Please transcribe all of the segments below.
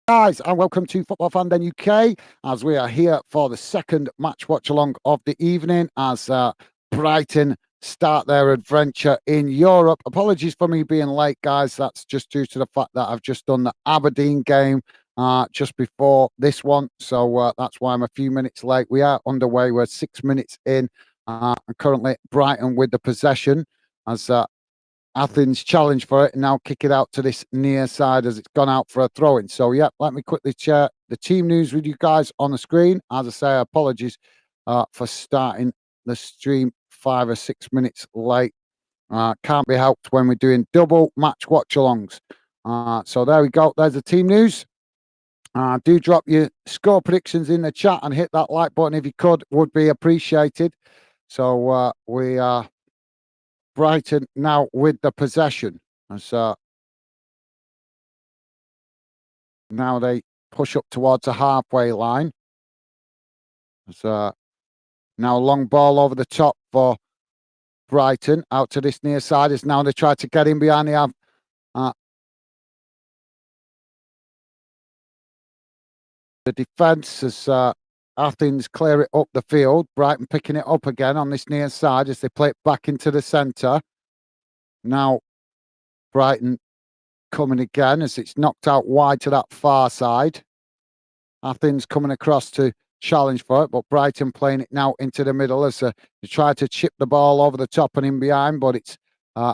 Guys, and welcome to Football Fan Den UK as we are here for the second match watch along of the evening as Brighton start their adventure in Europe. Apologies for me being late, guys. That's just due to the fact that I've just done the Aberdeen game just before this one. So that's why I'm a few minutes late. We are underway. We're 6 minutes in. And currently, Brighton with the possession as Athens challenge for it and now kick it out to this near side as it's gone out for a throw-in. So, yeah, let me quickly share the team news with you guys on the screen. As I say, apologies for starting the stream 5 or 6 minutes late. Can't be helped when we're doing double match watch-alongs. So there we go. There's the team news. Do drop your score predictions in the chat and hit that like button if you could. Would be appreciated. So we are Brighton now with the possession. As now they push up towards the halfway line. As now a long ball over the top for Brighton out to this near side. As now they try to get in behind the defence as Athens clear it up the field. Brighton picking it up again on this near side as they play it back into the centre. Now Brighton coming again as it's knocked out wide to that far side. Athens coming across to challenge for it, but Brighton playing it now into the middle as they try to chip the ball over the top and in behind, but it's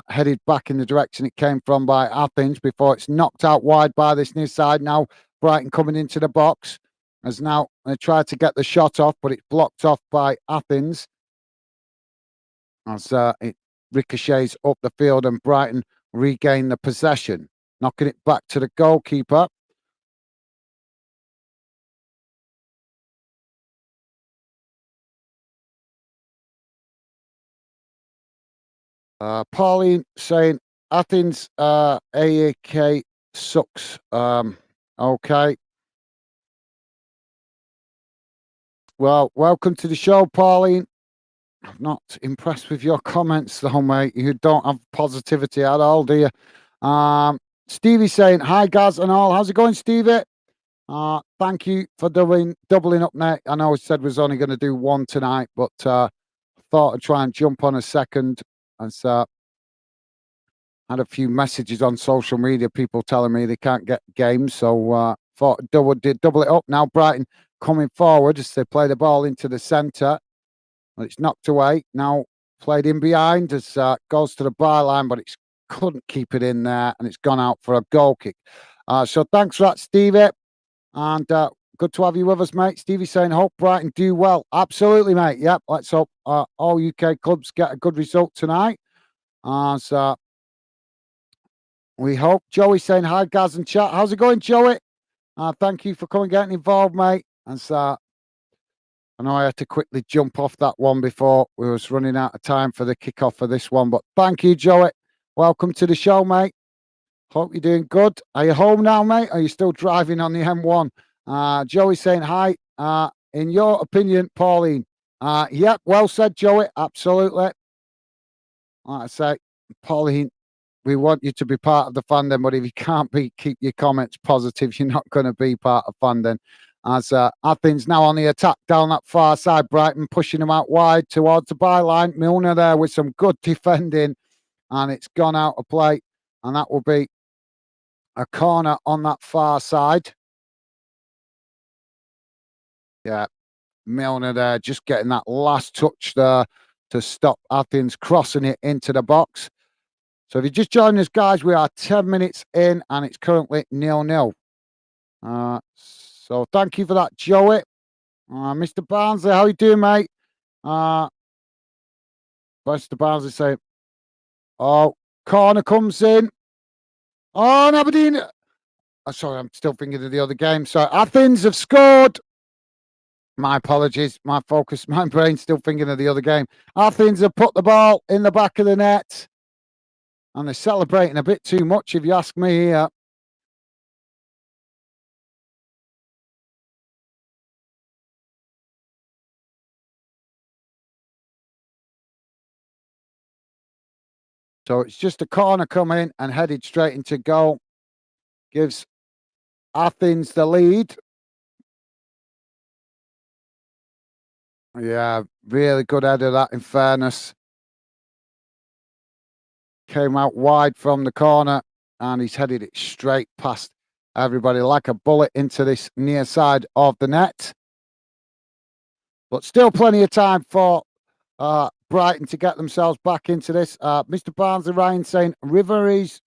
headed back in the direction it came from by Athens before it's knocked out wide by this near side. Now Brighton coming into the box as now they try to get the shot off, but it's blocked off by Athens as it ricochets up the field and Brighton regain the possession, knocking it back to the goalkeeper. Pauline saying Athens AEK sucks. Okay. Well, welcome to the show, Pauline. I'm not impressed with your comments, though, mate. You don't have positivity at all, do you? Stevie saying, hi, guys and all. How's it going, Stevie? Thank you for doubling up, mate. I know I said we was only going to do one tonight, but thought I'd try and jump on a second. And had a few messages on social media, people telling me they can't get games. So thought double it up. Now Brighton coming forward as they play the ball into the centre. It's knocked away. Now played in behind as goes to the byline, but it couldn't keep it in there and it's gone out for a goal kick. So thanks for that, Stevie. And good to have you with us, mate. Stevie saying, hope Brighton do well. Absolutely, mate. Yep, let's hope all UK clubs get a good result tonight. So we hope. Joey saying, hi, Gaz and chat. How's it going, Joey? Thank you for coming getting involved, mate. And so I know I had to quickly jump off that one before we was running out of time for the kickoff for this one. But thank you, Joey. Welcome to the show, mate. Hope you're doing good. Are you home now, mate? Are you still driving on the M1? Joey saying, hi. In your opinion, Pauline. Yep, well said, Joey. Absolutely. Like I say, Pauline, we want you to be part of the fandom, but if you can't keep your comments positive, you're not going to be part of fandom. As Athens now on the attack down that far side, Brighton pushing them out wide towards the byline. Milner there with some good defending, and it's gone out of play, and that will be a corner on that far side. Yeah, Milner there just getting that last touch there to stop Athens crossing it into the box. So if you just joined us, guys, we are 10 minutes in, and it's currently 0-0. So thank you for that, Joey. Mr. Barnsley, how you doing, mate? Mr. Barnsley saying, oh, corner comes in. Oh, and Aberdeen. Sorry, I'm still thinking of the other game. So Athens have scored. My apologies. My focus, my brain's still thinking of the other game. Athens have put the ball in the back of the net. And they're celebrating a bit too much, if you ask me here. So it's just a corner come in and headed straight into goal. Gives Athens the lead. Yeah, really good header that, in fairness. Came out wide from the corner and he's headed it straight past everybody like a bullet into this near side of the net. But still plenty of time for Brighton to get themselves back into this. Mr. Barnsley Ryan saying rivalries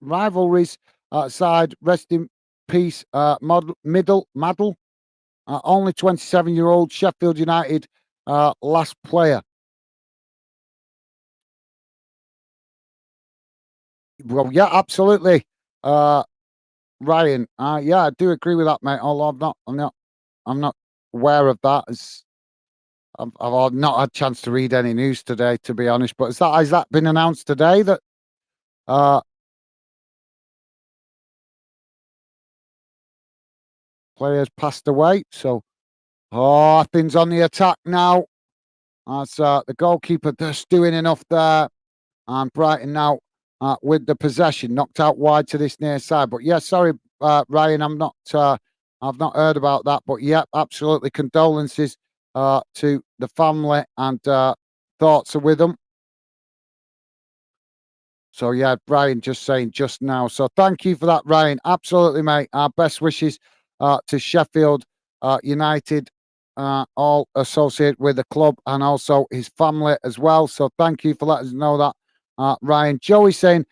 side, rest in peace, Maddle. Only 27-year-old Sheffield United last player. Well, yeah, absolutely, Ryan. Yeah, I do agree with that, mate. Although I'm not aware of that. As I've not had a chance to read any news today, to be honest. But has that been announced today that uh, players passed away? So, Athens on the attack now. As the goalkeeper just doing enough there, and Brighton now with the possession, knocked out wide to this near side. But yeah, sorry, Ryan, I've not heard about that. But yeah, absolutely condolences to the family, and thoughts are with them. So yeah, Brian just saying just now. So thank you for that, Ryan. Absolutely, mate. Our best wishes to Sheffield United, all associated with the club, and also his family as well. So thank you for letting us know that, Ryan. Joey saying,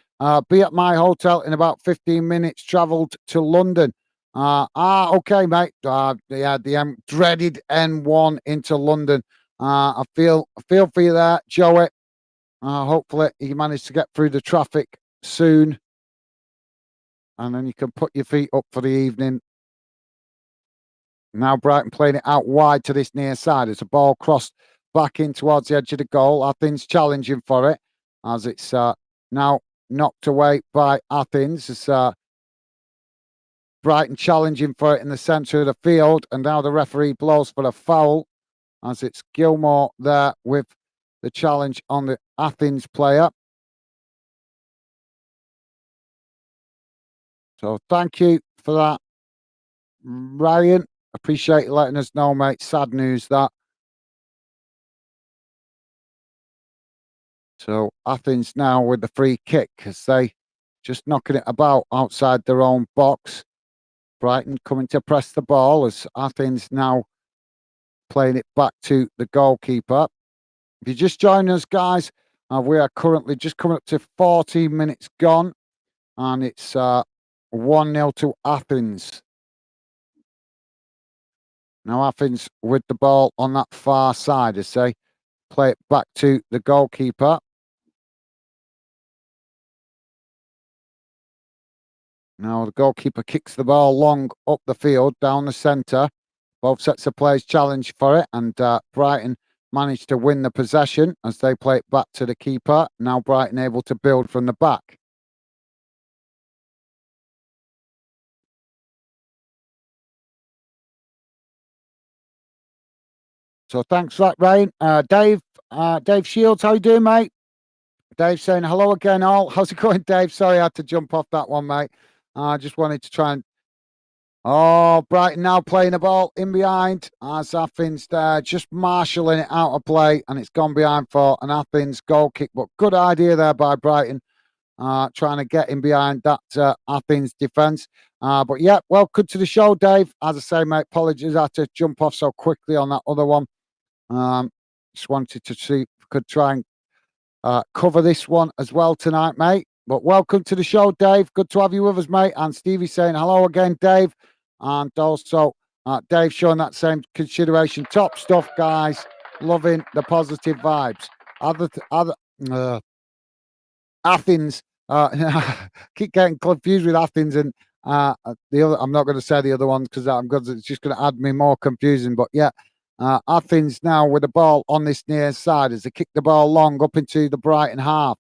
be at my hotel in about 15 minutes, travelled to London. Okay, mate. Yeah, the dreaded N1 into London. I feel for you there, Joey. Hopefully you manage to get through the traffic soon, and then you can put your feet up for the evening. Now Brighton playing it out wide to this near side. It's a ball crossed back in towards the edge of the goal. Athens challenging for it as it's now knocked away by Athens. It's Brighton challenging for it in the centre of the field, and now the referee blows for a foul as it's Gilmore there with the challenge on the Athens player. So thank you for that, Ryan. Appreciate you letting us know, mate. Sad news that. So Athens now with the free kick as they just knocking it about outside their own box. Brighton coming to press the ball as Athens now playing it back to the goalkeeper. If you just join us, guys, we are currently just coming up to 14 minutes gone, and it's 1-0 to Athens. Now Athens with the ball on that far side as they play it back to the goalkeeper. Now the goalkeeper kicks the ball long up the field, down the centre. Both sets of players challenge for it, and Brighton managed to win the possession as they play it back to the keeper. Now Brighton able to build from the back. So thanks for that, Ryan. Dave Shields, how you doing, mate? Dave saying hello again, all. How's it going, Dave? Sorry, I had to jump off that one, mate. I just wanted to try and... Oh, Brighton now playing the ball in behind as Athens there, just marshalling it out of play, and it's gone behind for an Athens goal kick. But good idea there by Brighton, trying to get in behind that Athens defence. But yeah, welcome to the show, Dave. As I say, mate, apologies I had to jump off so quickly on that other one. Just wanted to see if we could try and cover this one as well tonight, mate. But welcome to the show, Dave. Good to have you with us, mate. And Stevie saying hello again, Dave. And also Dave showing that same consideration. Top stuff, guys. Loving the positive vibes. Athens. Keep getting confused with Athens and the other. I'm not going to say the other one because it's just going to add me more confusion. But yeah, Athens now with the ball on this near side as they kick the ball long up into the Brighton half.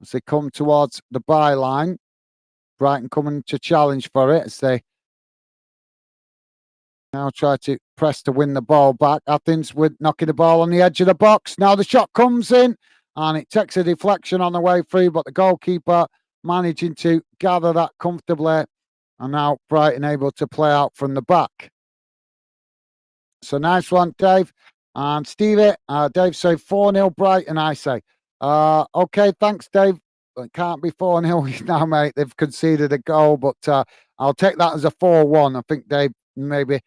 As they come towards the byline, Brighton coming to challenge for it as they now try to press to win the ball back. Athens with knocking the ball on the edge of the box. Now the shot comes in and it takes a deflection on the way through, but the goalkeeper managing to gather that comfortably And now Brighton able to play out from the back. So nice one, Dave. And Stevie, Dave say 4-0 Brighton, I say. Okay, thanks, Dave. It can't be 4-0 now, mate. They've conceded a goal, but I'll take that as a 4-1. I think Dave maybe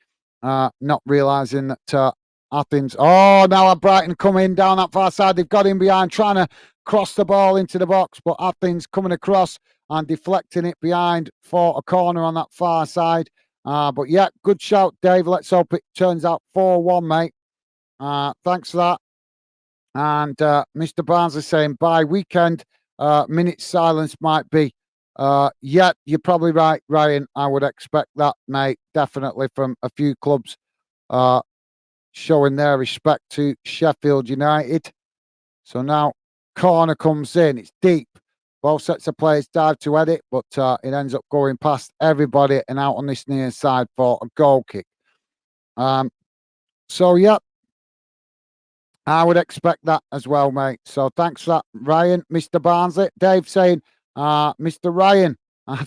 not realising that Athens. Oh, now Brighton coming down that far side. They've got him behind, trying to cross the ball into the box, but Athens coming across and deflecting it behind for a corner on that far side. But yeah, good shout, Dave. Let's hope it turns out 4-1, mate. Thanks for that. And Mr. Barnes is saying by weekend, minute silence might be. Yeah, you're probably right, Ryan. I would expect that, mate. Definitely from a few clubs showing their respect to Sheffield United. So now corner comes in. It's deep. Both sets of players dive to head it, but it ends up going past everybody and out on this near side for a goal kick. So, yeah, I would expect that as well, mate. So thanks for that, Ryan. Mr. Barnsley. Dave saying, Mr. Ryan.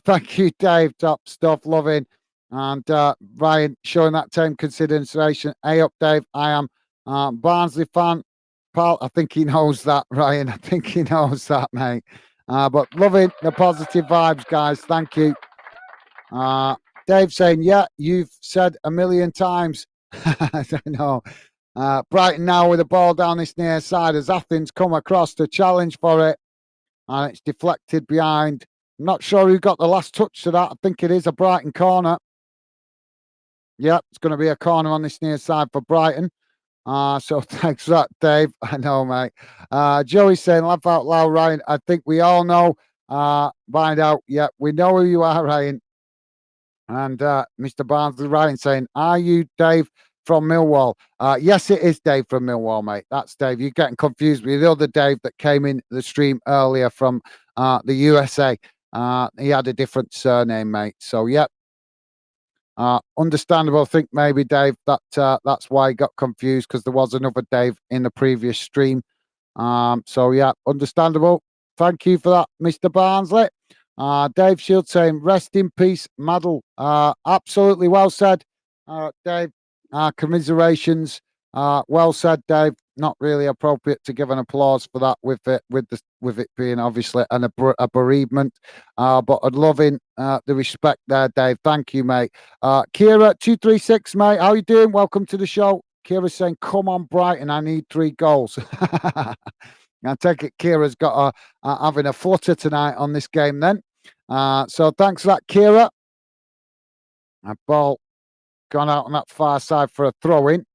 Thank you, Dave. Top stuff, loving. And Ryan showing that team consideration. Hey up, Dave. I am Barnsley fan. Pal, I think he knows that, Ryan. I think he knows that, mate. But loving the positive vibes, guys. Thank you. Dave saying, yeah, you've said a million times. I don't know. Brighton now with the ball down this near side as Athens come across to challenge for it. And it's deflected behind. I'm not sure who got the last touch to that. I think it is a Brighton corner. Yep, it's going to be a corner on this near side for Brighton. So thanks for that, Dave. I know, mate. Joey's saying, laugh out loud, Ryan. I think we all know. Find out. Yeah, we know who you are, Ryan. And Mr. Barnsley, Ryan saying, are you Dave from Millwall? Yes, it is Dave from Millwall, mate. That's Dave. You're getting confused with the other Dave that came in the stream earlier from the USA. He had a different surname, mate. So, yep. Understandable. I think maybe Dave that's why he got confused because there was another Dave in the previous stream. So yeah, understandable. Thank you for that, Mr. Barnsley. Dave Shield saying, rest in peace, Maddle. Absolutely well said, Dave. Commiserations. Well said, Dave. Not really appropriate to give an applause for that with it being obviously a bereavement. But I'd loving the respect there, Dave. Thank you, mate. Kira 236, mate. How you doing? Welcome to the show. Kira's saying, come on, Brighton. I need 3 goals. I take it Kira's got having a flutter tonight on this game then. So thanks for that, Kira. A ball gone out on that far side for a throw-in.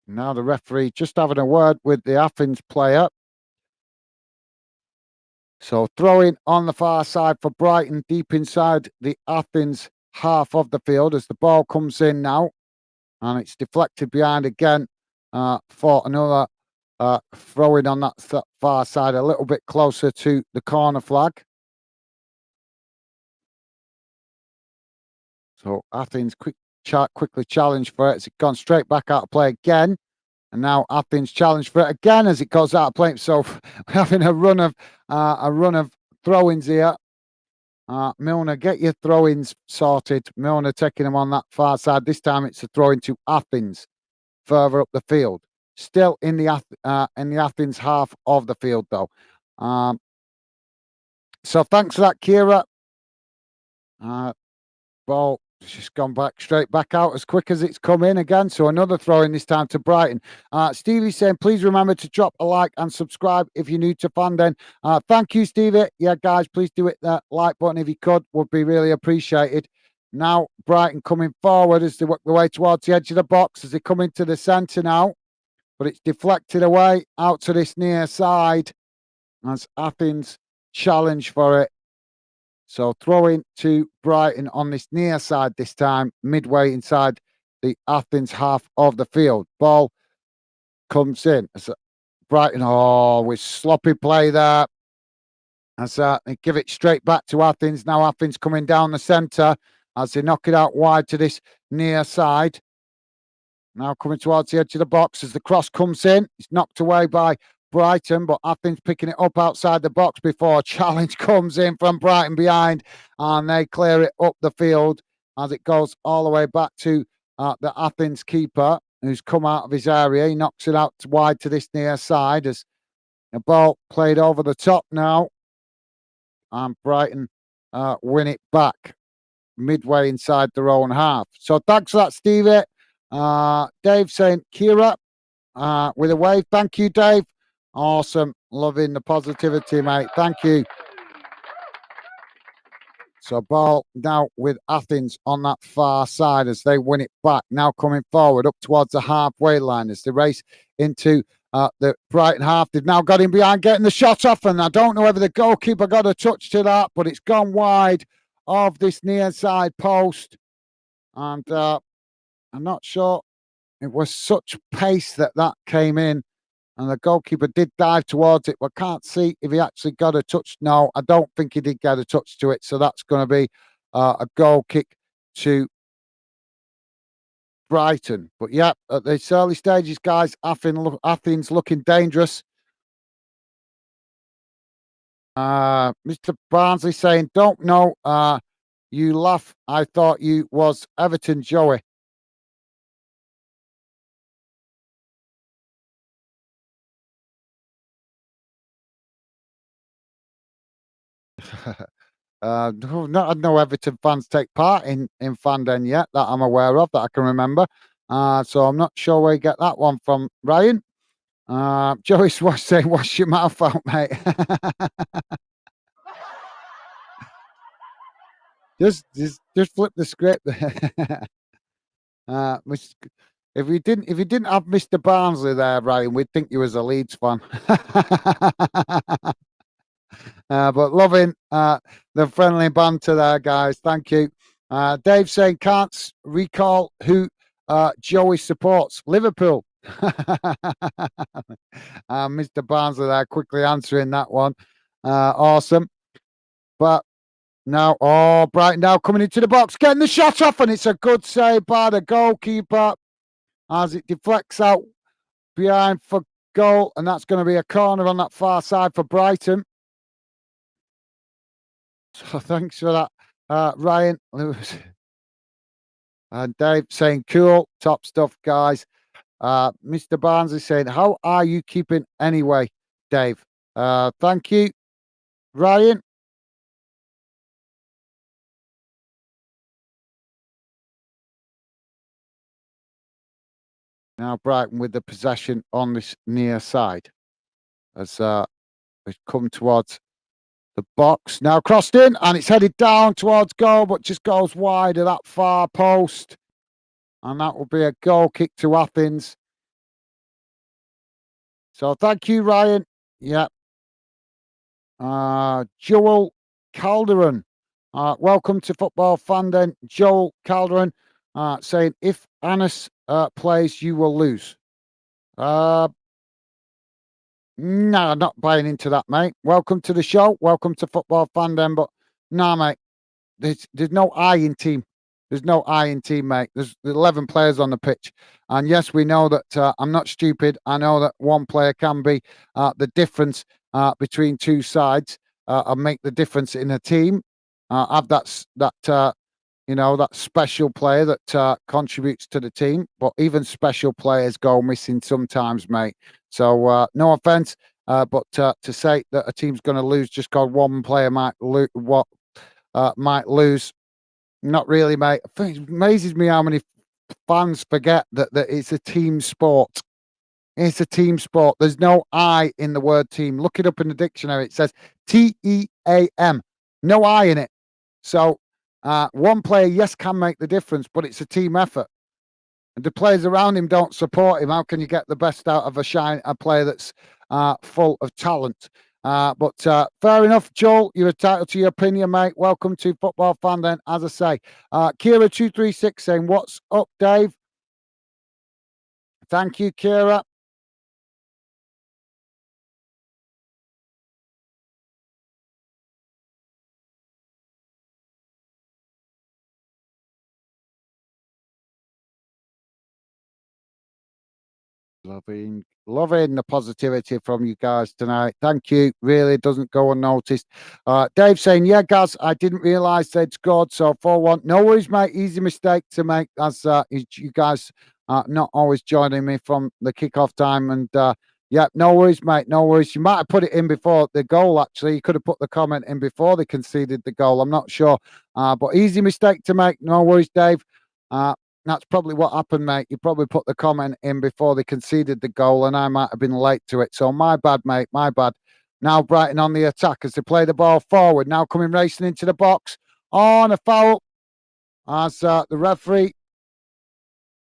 Now the referee just having a word with the Athens player. So throwing on the far side for Brighton, deep inside the Athens half of the field as the ball comes in now. And it's deflected behind again for another throwing on that far side, a little bit closer to the corner flag. So Athens quickly challenged for it. It's gone straight back out of play again. And now Athens challenge for it again as it goes out of play. So we're having a run of throw-ins here. Milner, get your throw-ins sorted. Milner taking them on that far side. This time it's a throw-in to Athens, further up the field. Still in the Athens half of the field though. So thanks for that, Kira. Ball just gone straight back out as quick as it's come in again. So another throw in this time to Brighton. Stevie's saying, please remember to drop a like and subscribe if you're new to Fandom. Thank you, Stevie. Yeah, guys, please do it. That like button if you could would be really appreciated. Now Brighton coming forward as they work their way towards the edge of the box as they come into the centre now. But it's deflected away out to this near side as Athens challenge for it. So throwing to Brighton on this near side this time, midway inside the Athens half of the field. Ball comes in. Brighton, with sloppy play there. As they give it straight back to Athens. Now Athens coming down the centre as they knock it out wide to this near side. Now coming towards the edge of the box as the cross comes in. It's knocked away by Brighton, but Athens picking it up outside the box before a challenge comes in from Brighton behind, and they clear it up the field as it goes all the way back to the Athens keeper, who's come out of his area. He knocks it out wide to this near side as the ball played over the top now, and Brighton win it back midway inside their own half. So thanks for that, Stevie. Dave saying Kira with a wave. Thank you, Dave. Awesome. Loving the positivity, mate. Thank you. So ball now with Athens on that far side as they win it back. Now coming forward up towards the halfway line as they race into the Brighton half. They've now got him behind, getting the shot off, and I don't know whether the goalkeeper got a touch to that, but it's gone wide of this near side post. And I'm not sure. It was such pace that came in, and the goalkeeper did dive towards it, but can't see if he actually got a touch. No, I don't think he did get a touch to it. So that's going to be a goal kick to Brighton. But yeah, at the early stages, guys, Athens looking dangerous. Mr. Barnsley saying, don't know. You laugh. I thought you was Everton Joey. No Everton fans take part in Fandom yet that I'm aware of, that I can remember. So I'm not sure where you get that one from, Ryan. Joey's saying, wash your mouth out, mate. just flip the script. If you didn't have Mr. Barnsley there, Ryan, we'd think you was a Leeds fan. But loving the friendly banter there, guys. Thank you. Dave saying can't recall who Joey supports. Liverpool. Mr. Barnsley there quickly answering that one. Awesome. But now, Brighton now coming into the box, getting the shot off, and it's a good save by the goalkeeper as it deflects out behind for goal, and that's going to be a corner on that far side for Brighton. So thanks for that, Ryan. And Dave saying, cool, top stuff, guys. Mr. Barnes is saying, how are you keeping anyway, Dave? Thank you, Ryan. Now Brighton with the possession on this near side as it's come towards the box. Now crossed in, and it's headed down towards goal, but just goes wide of that far post. And that will be a goal kick to Athens. So thank you, Ryan. Yep. Joel Calderon. Welcome to Football Fandom. Joel Calderon saying, if Anis plays, you will lose. No, not buying into that, mate. Welcome to the show. Welcome to Football Fandom. But no, mate, there's no I in team. There's no I in team, mate. There's 11 players on the pitch. And yes, we know that I'm not stupid. I know that one player can be the difference between two sides and make the difference in a team. Have that that special player that contributes to the team. But even special players go missing sometimes, mate. So no offense, but to say that a team's going to lose just because one player might lose. Not really, mate. It amazes me how many fans forget that it's a team sport. It's a team sport. There's no I in the word team. Look it up in the dictionary. It says TEAM. No I in it. So one player, yes, can make the difference, but it's a team effort. And the players around him don't support him. How can you get the best out of a player that's full of talent? But fair enough, Joel. You're entitled to your opinion, mate. Welcome to Football Fandom. As I say, Kira236 saying, "What's up, Dave?" Thank you, Kira. Loving the positivity from you guys tonight. Thank you. Really doesn't go unnoticed. Dave saying, yeah, Gaz, I didn't realise they'd scored. So 4-1. No worries, mate. Easy mistake to make as you guys not always joining me from the kickoff time. And yeah, no worries, mate. No worries. You might have put it in before the goal, actually. You could have put the comment in before they conceded the goal. I'm not sure. But easy mistake to make. No worries, Dave. That's probably what happened, mate. You probably put the comment in before they conceded the goal, and I might have been late to it. So my bad, mate. My bad. Now Brighton on the attack as they play the ball forward. Now coming racing into the box. On a foul. As the referee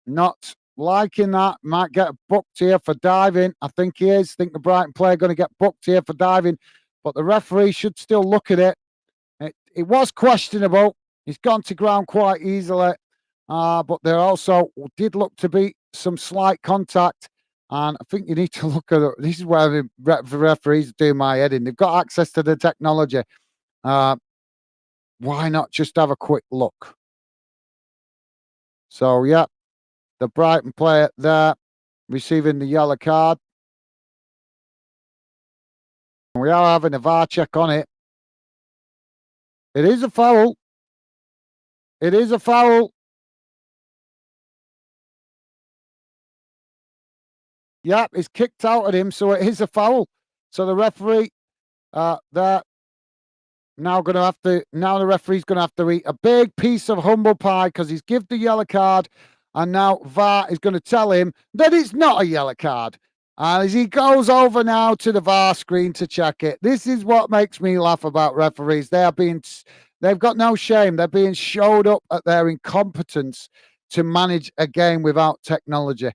not liking that. Might get booked here for diving. I think he is. I think the Brighton player going to get booked here for diving. But the referee should still look at it. It was questionable. He's gone to ground quite easily. But there also did look to be some slight contact. And I think you need to look at it. This is where the referees do my head in. They've got access to the technology. Why not just have a quick look? So, yeah, the Brighton player there receiving the yellow card. We are having a VAR check on it. It is a foul. It is a foul. Yep, it's kicked out at him, so it is a foul. So the referee, there now the referee's gonna have to eat a big piece of humble pie because he's given the yellow card, and now VAR is going to tell him that it's not a yellow card. And as he goes over now to the VAR screen to check it, this is what makes me laugh about referees. They've got no shame. They're being showed up at their incompetence to manage a game without technology.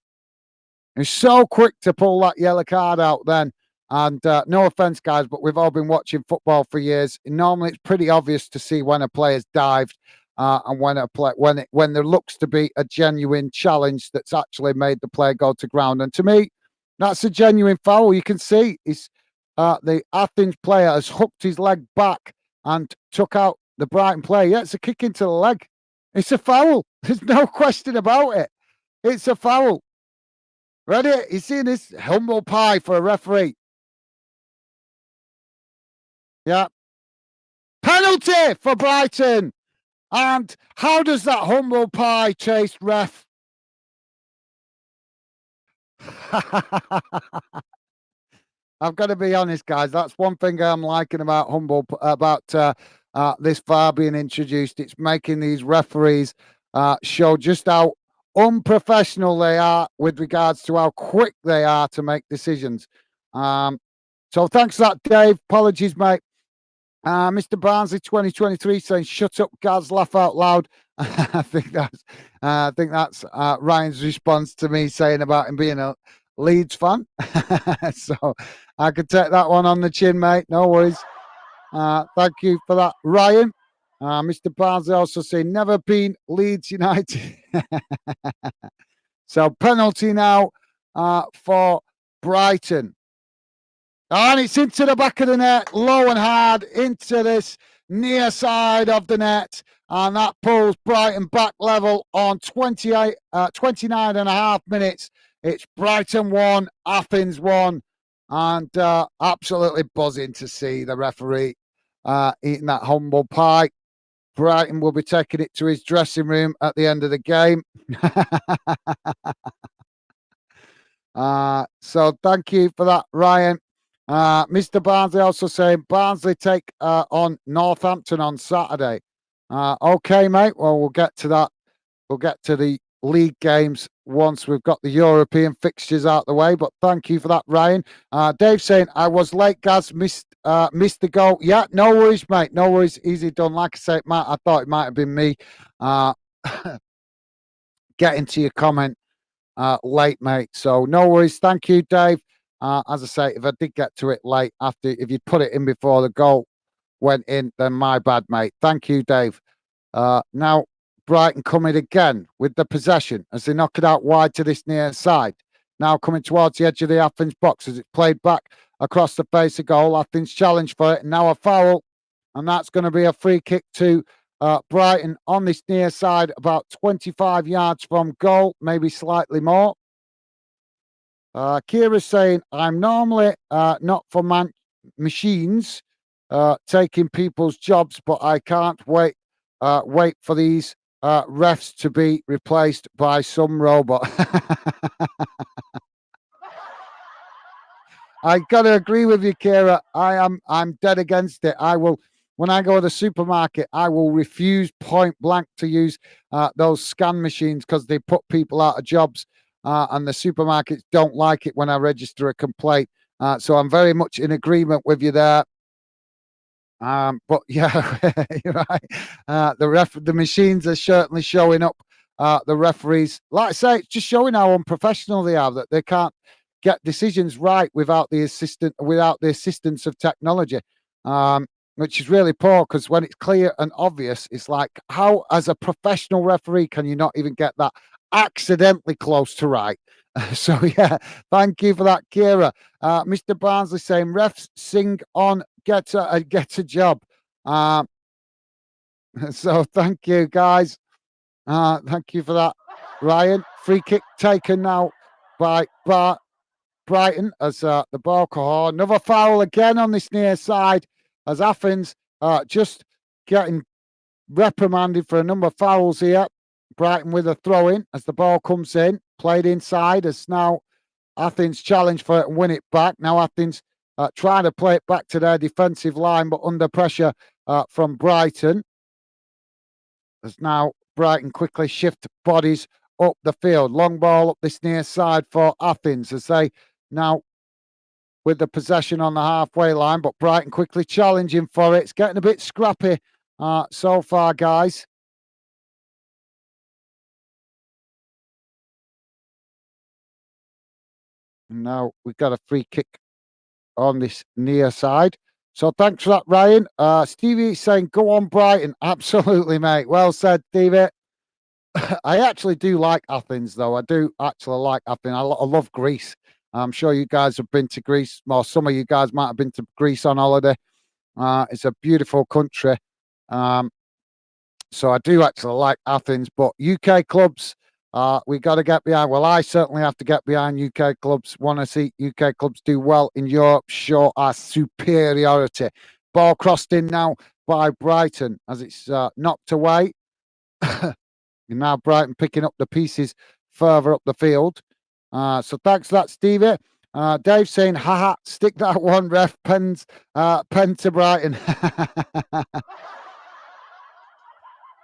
He's so quick to pull that yellow card out then. And no offense, guys, but we've all been watching football for years. Normally, it's pretty obvious to see when a player's dived and when there looks to be a genuine challenge that's actually made the player go to ground. And to me, that's a genuine foul. You can see the Athens player has hooked his leg back and took out the Brighton player. Yeah, it's a kick into the leg. It's a foul. There's no question about it. It's a foul. Ready? You see this humble pie for a referee? Yeah. Penalty for Brighton. And how does that humble pie taste, ref? I've got to be honest, guys. That's one thing I'm liking about this VAR being introduced. It's making these referees show just how unprofessional they are with regards to how quick they are to make decisions. So thanks for that, Dave. Apologies, mate. Mr. Barnsley 2023 saying, "Shut up, Gaz, laugh out loud." I think that's Ryan's response to me saying about him being a Leeds fan. So I could take that one on the chin, mate. No worries. Thank you for that, Ryan. Mr. Barnsley also saying, "Never been Leeds United." So penalty now for Brighton. And it's into the back of the net, low and hard, into this near side of the net. And that pulls Brighton back level on 29 and a half minutes. It's Brighton 1, Athens 1. And absolutely buzzing to see the referee eating that humble pie. Brighton will be taking it to his dressing room at the end of the game. So thank you for that, Ryan. Mr. Barnsley also saying Barnsley take on Northampton on Saturday. Okay, mate. Well, we'll get to that. We'll get to the league games once we've got the European fixtures out the way. But thank you for that, Ryan. Dave saying I was late, Gaz, missed the goal. Yeah, no worries, mate. No worries. Easy done. Like I say, Matt, I thought it might have been me. Getting to your comment late, mate. So no worries. Thank you, Dave. As I say, if I did get to it late if you put it in before the goal went in, then my bad, mate. Thank you, Dave. Now Brighton coming again with the possession as they knock it out wide to this near side. Now coming towards the edge of the Athens box as it's played back across the face of goal. Athens challenge for it, and now a foul, and that's going to be a free kick to Brighton on this near side, about 25 yards from goal, maybe slightly more. Kira's saying, I'm normally not for machines taking people's jobs, but I can't wait for these refs to be replaced by some robot. I gotta agree with you, Kira. I'm dead against it. I will when I go to the supermarket, I will refuse point blank to use those scan machines because they put people out of jobs, and the supermarkets don't like it when I register a complaint. So I'm very much in agreement with you there. But yeah, you're right. The machines are certainly showing up. The referees, like I say, it's just showing how unprofessional they are. That they can't get decisions right without the assistance of technology, which is really poor. Because when it's clear and obvious, it's like how, as a professional referee, can you not even get that accidentally close to right? So yeah, thank you for that, Kira. Mr. Barnsley saying refs sing on get a job. Uh, so thank you, guys. Thank you for that, Ryan. Free kick taken now by Brighton as the ball. Another foul again on this near side as Athens just getting reprimanded for a number of fouls here. Brighton with a throw in as the ball comes in, played inside as now Athens challenge for it and win it back. Now Athens trying to play it back to their defensive line, but under pressure from Brighton. As now Brighton quickly shift bodies up the field. Long ball up this near side for Athens as they now with the possession on the halfway line, but Brighton quickly challenging for it. It's getting a bit scrappy so far, guys. And now we've got a free kick on this near side. So thanks for that, Ryan. Stevie saying, go on, Brighton. Absolutely, mate. Well said, Stevie. I actually do like Athens, though. I do actually like Athens. I love Greece. I'm sure you guys have been to Greece, or some of you guys might have been to Greece on holiday. It's a beautiful country. Um, so I do actually like Athens, but UK clubs, we got to get behind. Well, I certainly have to get behind UK clubs. Want to see UK clubs do well in Europe, show our superiority. Ball crossed in now by Brighton as it's knocked away. Now Brighton picking up the pieces further up the field. So thanks for that, Stevie. Dave saying, haha, stick that one, ref, pen to Brighton.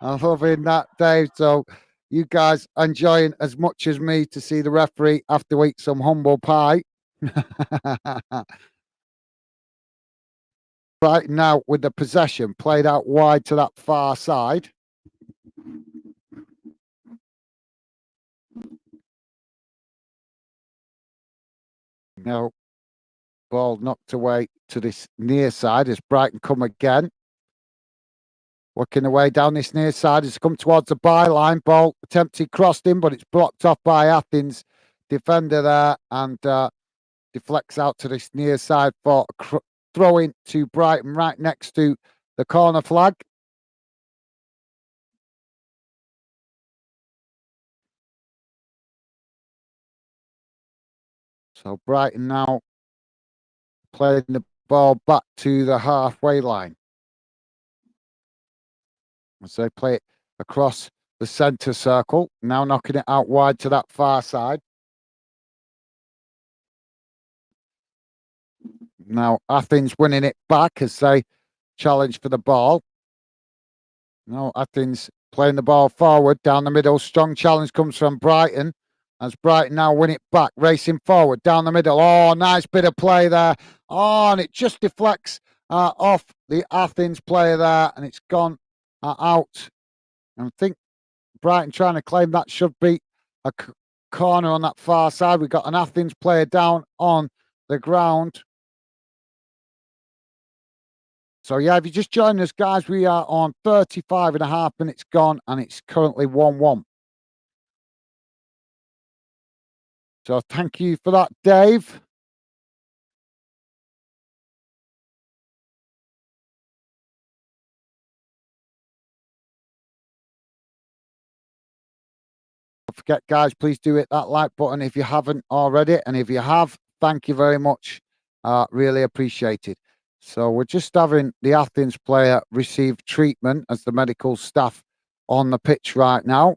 I'm loving that, Dave. So you guys enjoying as much as me to see the referee have to eat some humble pie. Right now with the possession played out wide to that far side. Now ball knocked away to this near side as Brighton come again. Working away down this near side as come towards the byline. Ball attempted crossed in, but it's blocked off by Athens defender there and deflects out to this near side for throwing to Brighton right next to the corner flag. So Brighton now playing the ball back to the halfway line. As they play it across the centre circle, now knocking it out wide to that far side. Now Athens winning it back as they challenge for the ball. No, Athens playing the ball forward down the middle. Strong challenge comes from Brighton as Brighton now win it back, racing forward down the middle. Oh, nice bit of play there. Oh, and it just deflects off the Athens player there, and it's gone out. And I think Brighton trying to claim that should be a corner on that far side. We've got an Athens player down on the ground. So, yeah, if you just joined us, guys, we are on 35 and a half minutes gone, and it's currently 1-1. So, thank you for that, Dave. forget, guys, please do hit that like button if you haven't already. And if you have, thank you very much. Really appreciated. So we're just having the Athens player receive treatment as the medical staff on the pitch right now.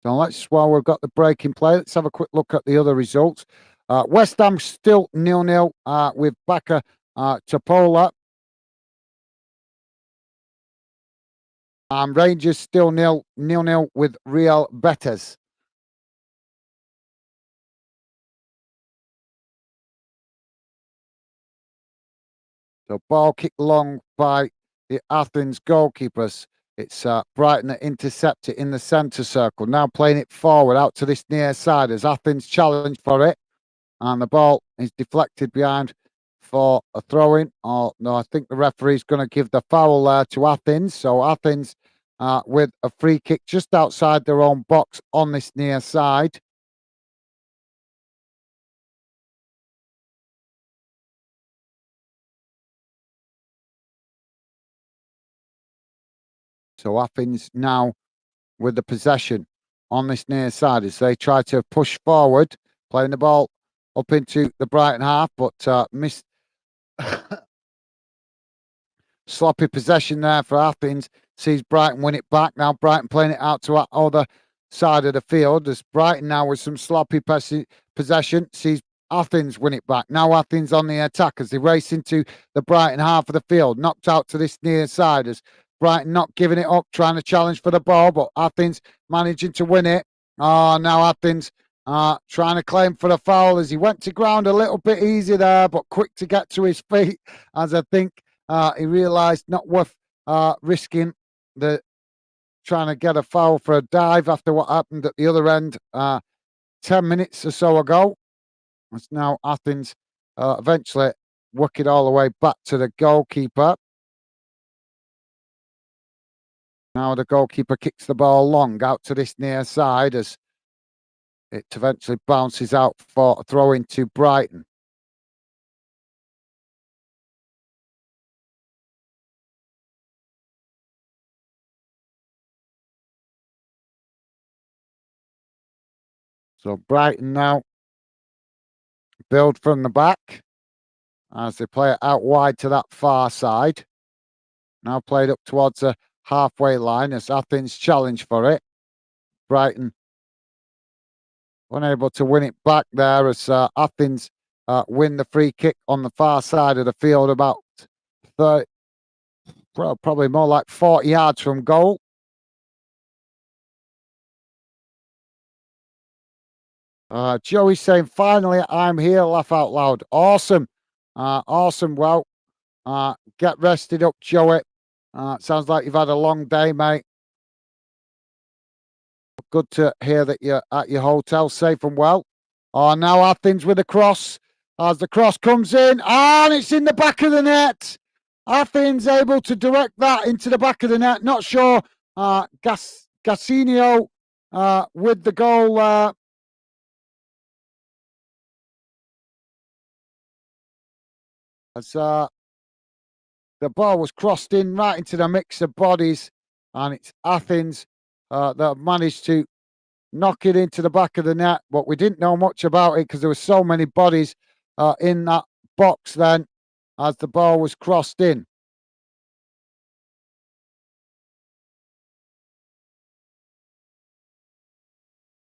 So while we've got the break in play, let's have a quick look at the other results. West Ham still 0-0 with Baka Topola. Rangers still 0-0 with Real Betis. So ball kicked long by the Athens goalkeepers. It's Brighton that intercept it in the centre circle. Now playing it forward out to this near side as Athens challenge for it. And the ball is deflected behind for a throw-in. Oh, no, I think the referee's going to give the foul there to Athens. So Athens with a free kick just outside their own box on this near side. So Athens now with the possession on this near side as they try to push forward, playing the ball up into the Brighton half, but missed. Sloppy possession there for Athens. Sees Brighton win it back. Now Brighton playing it out to our other side of the field. As Brighton now with some sloppy possession sees Athens win it back. Now Athens on the attack as they race into the Brighton half of the field. Knocked out to this near side as Brighton not giving it up, trying to challenge for the ball, but Athens managing to win it. Oh, now Athens trying to claim for the foul as he went to ground a little bit easy there, but quick to get to his feet as I think he realised not worth risking the trying to get a foul for a dive after what happened at the other end 10 minutes or so ago. It's now Athens eventually work it all the way back to the goalkeeper. Now the goalkeeper kicks the ball long out to this near side as it eventually bounces out for a throw into Brighton. So Brighton now build from the back as they play it out wide to that far side. Now played up towards the halfway line as Athens challenge for it. Brighton unable to win it back there as Athens win the free kick on the far side of the field about 30, probably more like 40 yards from goal. Joey saying, finally, I'm here. Laugh out loud. Awesome. Awesome. Well, get rested up, Joey. Sounds like you've had a long day, mate. Good to hear that you're at your hotel safe and well. Now Athens with a cross. As the cross comes in, and it's in the back of the net. Athens able to direct that into the back of the net. Not sure. Gassinio with the goal. As the ball was crossed in right into the mix of bodies, and it's Athens that have managed to knock it into the back of the net. But we didn't know much about it because there were so many bodies in that box then as the ball was crossed in.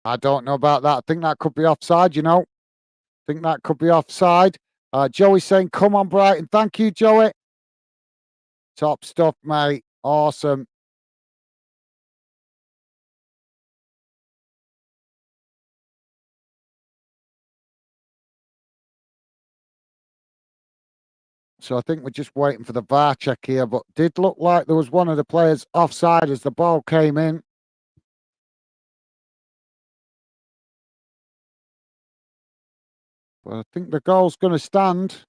I don't know about that. I think that could be offside, you know. I think that could be offside. Joey saying, come on, Brighton. Thank you, Joey. Top stuff, mate. Awesome. So I think we're just waiting for the VAR check here, but did look like there was one of the players offside as the ball came in. But I think the goal's going to stand.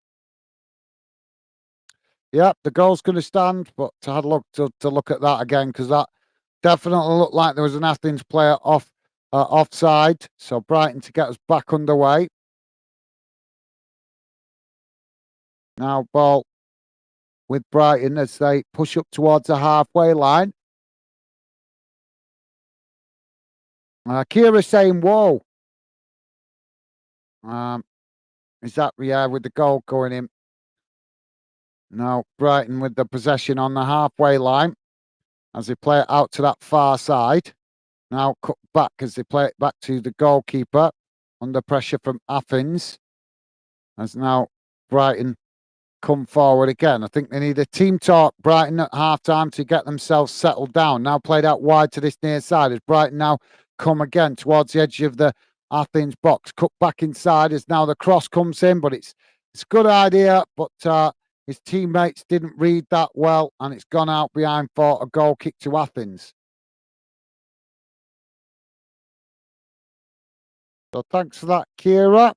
Yep, the goal's going to stand, but I had to look at that again because that definitely looked like there was an Athens player offside. So Brighton to get us back underway. Now ball with Brighton as they push up towards the halfway line. Kira saying, whoa. Is that, yeah, with the goal going in. Now Brighton with the possession on the halfway line as they play it out to that far side. Now cut back as they play it back to the goalkeeper under pressure from Athens. As now Brighton come forward again. I think they need a team talk, Brighton, at half time to get themselves settled down. Now played out wide to this near side as Brighton now come again towards the edge of the Athens box. Cut back inside as now the cross comes in, but it's a good idea, but his teammates didn't read that well, and it's gone out behind for a goal kick to Athens. So thanks for that, Kira.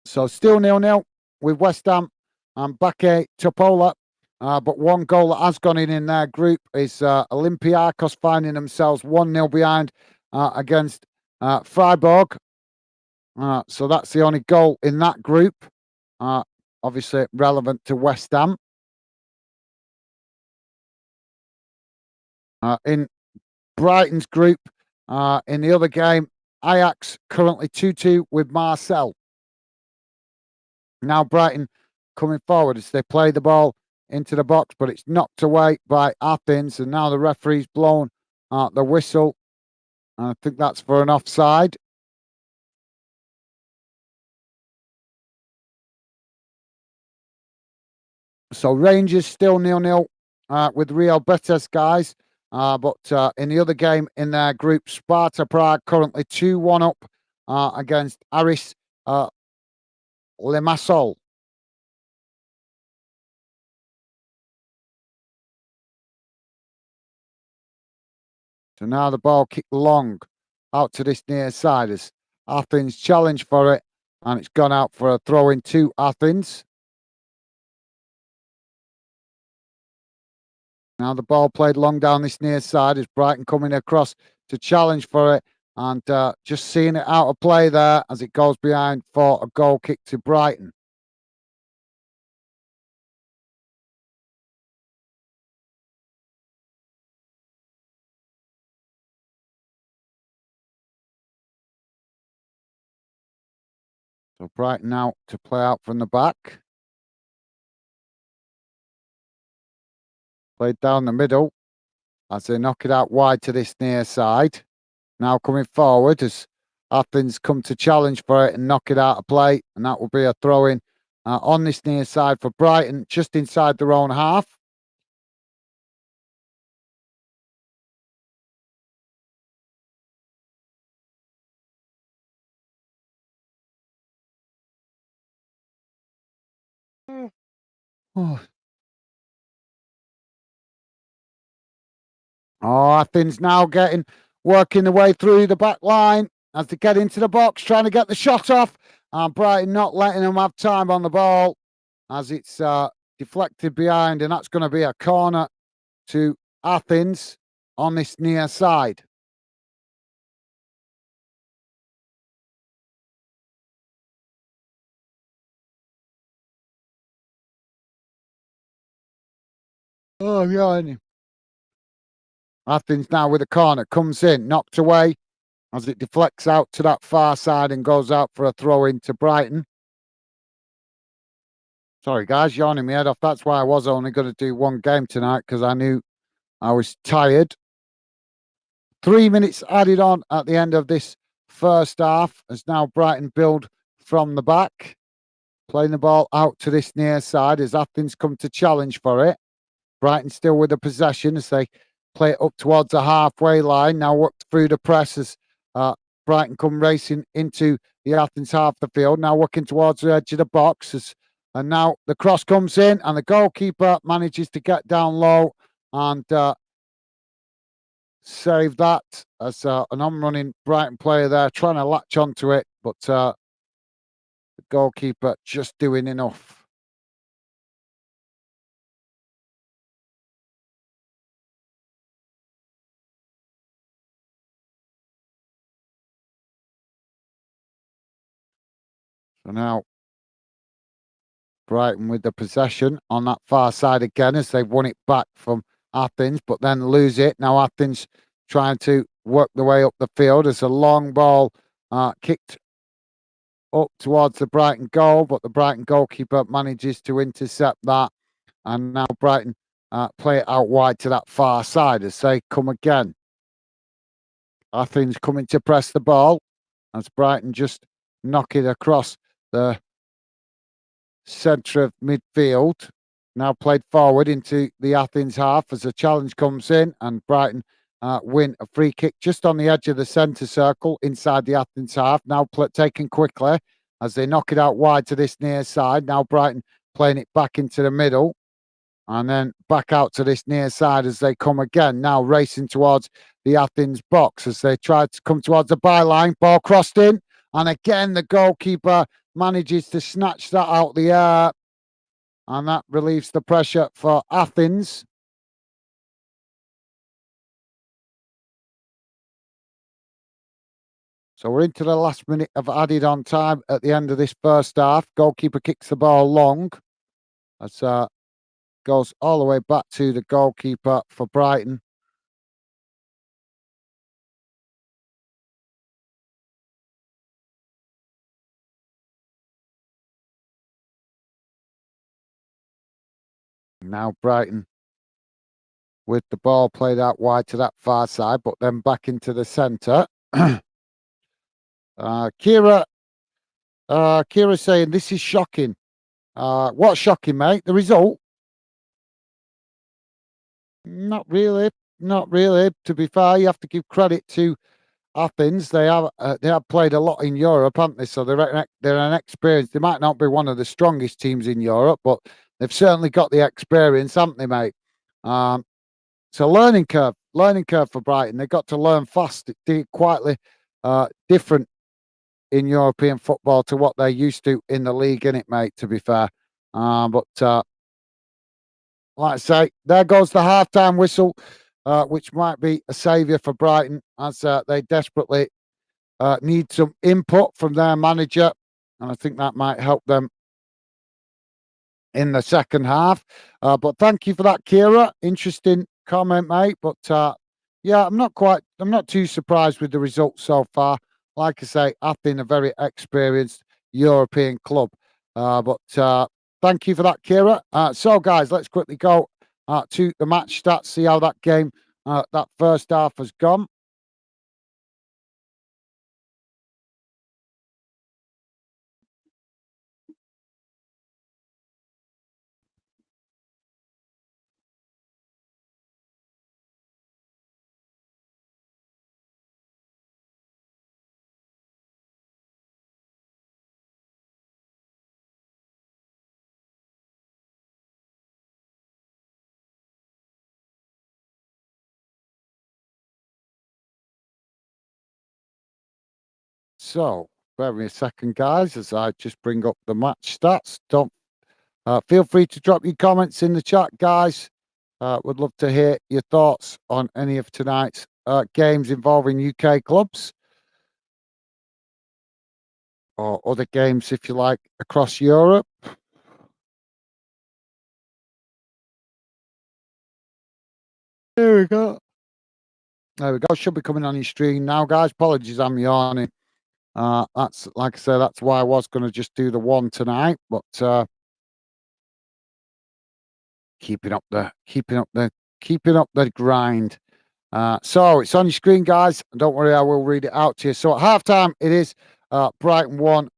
So still 0-0 with West Ham and Bake Topola. But one goal that has gone in their group is Olympiacos finding themselves 1-0 behind against Freiburg. So that's the only goal in that group. Obviously relevant to West Ham. In Brighton's group, in the other game, Ajax currently 2-2 with Marseille. Now Brighton coming forward as they play the ball into the box, but it's knocked away by Athens, and now the referee's blown the whistle. I think that's for an offside. So Rangers still 0-0 with Real Betis, guys. But in the other game in their group, Sparta Prague currently 2-1 up against Aris Limassol. So now the ball kicked long out to this near side as Athens challenged for it, and it's gone out for a throw in to Athens. Now the ball played long down this near side as Brighton coming across to challenge for it, and just seeing it out of play there as it goes behind for a goal kick to Brighton. So Brighton now to play out from the back. Played down the middle as they knock it out wide to this near side. Now coming forward as Athens come to challenge for it and knock it out of play. And that will be a throw in on this near side for Brighton, just inside their own half. Oh, Athens now working the way through the back line as they get into the box, trying to get the shot off. And Brighton not letting them have time on the ball as it's deflected behind. And that's going to be a corner to Athens on this near side. Oh, yeah. Athens now with a corner, comes in, knocked away as it deflects out to that far side and goes out for a throw in to Brighton. Sorry, guys, yawning my head off. That's why I was only going to do one game tonight, because I knew I was tired. 3 minutes added on at the end of this first half as now Brighton build from the back. Playing the ball out to this near side as Athens come to challenge for it. Brighton still with the possession as they play it up towards the halfway line. Now work through the press as Brighton come racing into the Athens half of the field. Now working towards the edge of the box. And now the cross comes in and the goalkeeper manages to get down low and save that as an on-running Brighton player there trying to latch onto it. But the goalkeeper just doing enough. So now Brighton with the possession on that far side again as they've won it back from Athens, but then lose it. Now Athens trying to work the way up the field as a long ball kicked up towards the Brighton goal, but the Brighton goalkeeper manages to intercept that. And now Brighton play it out wide to that far side as they come again. Athens coming to press the ball as Brighton just knock it across the centre of midfield. Now played forward into the Athens half as a challenge comes in, and Brighton win a free kick just on the edge of the centre circle inside the Athens half. Now taken quickly as they knock it out wide to this near side. Now Brighton playing it back into the middle and then back out to this near side as they come again. Now racing towards the Athens box as they try to come towards the byline. Ball crossed in, and again the goalkeeper manages to snatch that out the air, and that relieves the pressure for Athens. So we're into the last minute of added on time at the end of this first half. Goalkeeper kicks the ball long. As goes all the way back to the goalkeeper for Brighton. Now Brighton with the ball played out wide to that far side, but then back into the centre. Kira saying this is shocking. What's shocking, mate? The result? Not really. Not really. To be fair, you have to give credit to Athens. They have played a lot in Europe, haven't they? So they're an experience. They might not be one of the strongest teams in Europe, but they've certainly got the experience, haven't they, mate? It's a learning curve for Brighton. They got to learn fast. It's quietly different in European football to what they're used to in the league, innit, mate? To be fair, but like I say, there goes the halftime whistle, which might be a saviour for Brighton as they desperately need some input from their manager, and I think that might help them in the second half. But thank you for that, Kira. Interesting comment, mate. But yeah, I'm not too surprised with the results so far. Like I say, Athens, a very experienced European club. But thank you for that, Kira. So, guys, let's quickly go to the match stats, see how that game, that first half has gone. So, bear with me a second, guys, as I just bring up the match stats. Don't feel free to drop your comments in the chat, guys. Would love to hear your thoughts on any of tonight's games involving UK clubs or other games, if you like, across Europe. There we go. There we go. Should be coming on your stream now, guys. Apologies, I'm yawning. That's like I said, that's why I was going to just do the one tonight, but keeping up the grind. So it's on your screen, guys. Don't worry, I will read it out to you. So at halftime, it is Brighton 1,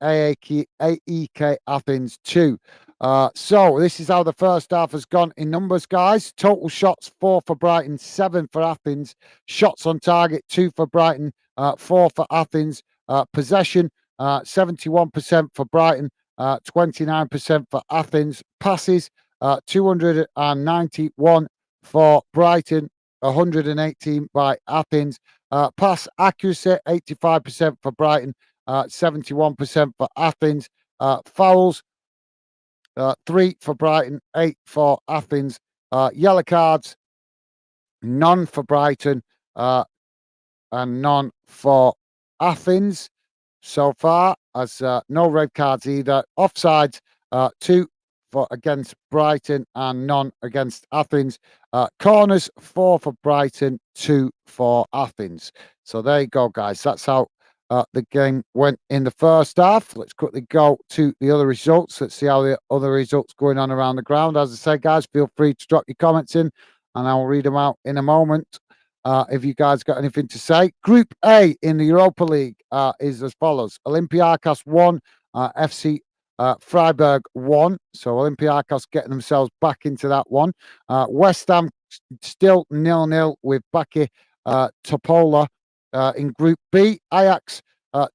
AEK Athens 2. So this is how the first half has gone in numbers, guys. Total shots 4 for Brighton, 7 for Athens. Shots on target 2 for Brighton, 4 for Athens. Possession 71% for Brighton, 29% for Athens. Passes 291 for Brighton, 118 by Athens. Pass accuracy 85% for Brighton, 71% for Athens. Fouls 3 for Brighton, 8 for Athens. Yellow cards, none for Brighton and none for Athens. so far, as no red cards either. Offsides, 2 for against Brighton and none against Athens. Corners, 4 for Brighton, 2 for Athens. So there you go, guys. That's how the game went in the first half. Let's quickly go to the other results. Let's see how the other results going on around the ground. As I said, guys, feel free to drop your comments in and I'll read them out in a moment. If you guys got anything to say. Group A in the Europa League is as follows. Olympiacos 1, FC Freiburg 1. So Olympiacos getting themselves back into that one. West Ham still 0-0 with Baki Topola in Group B. Ajax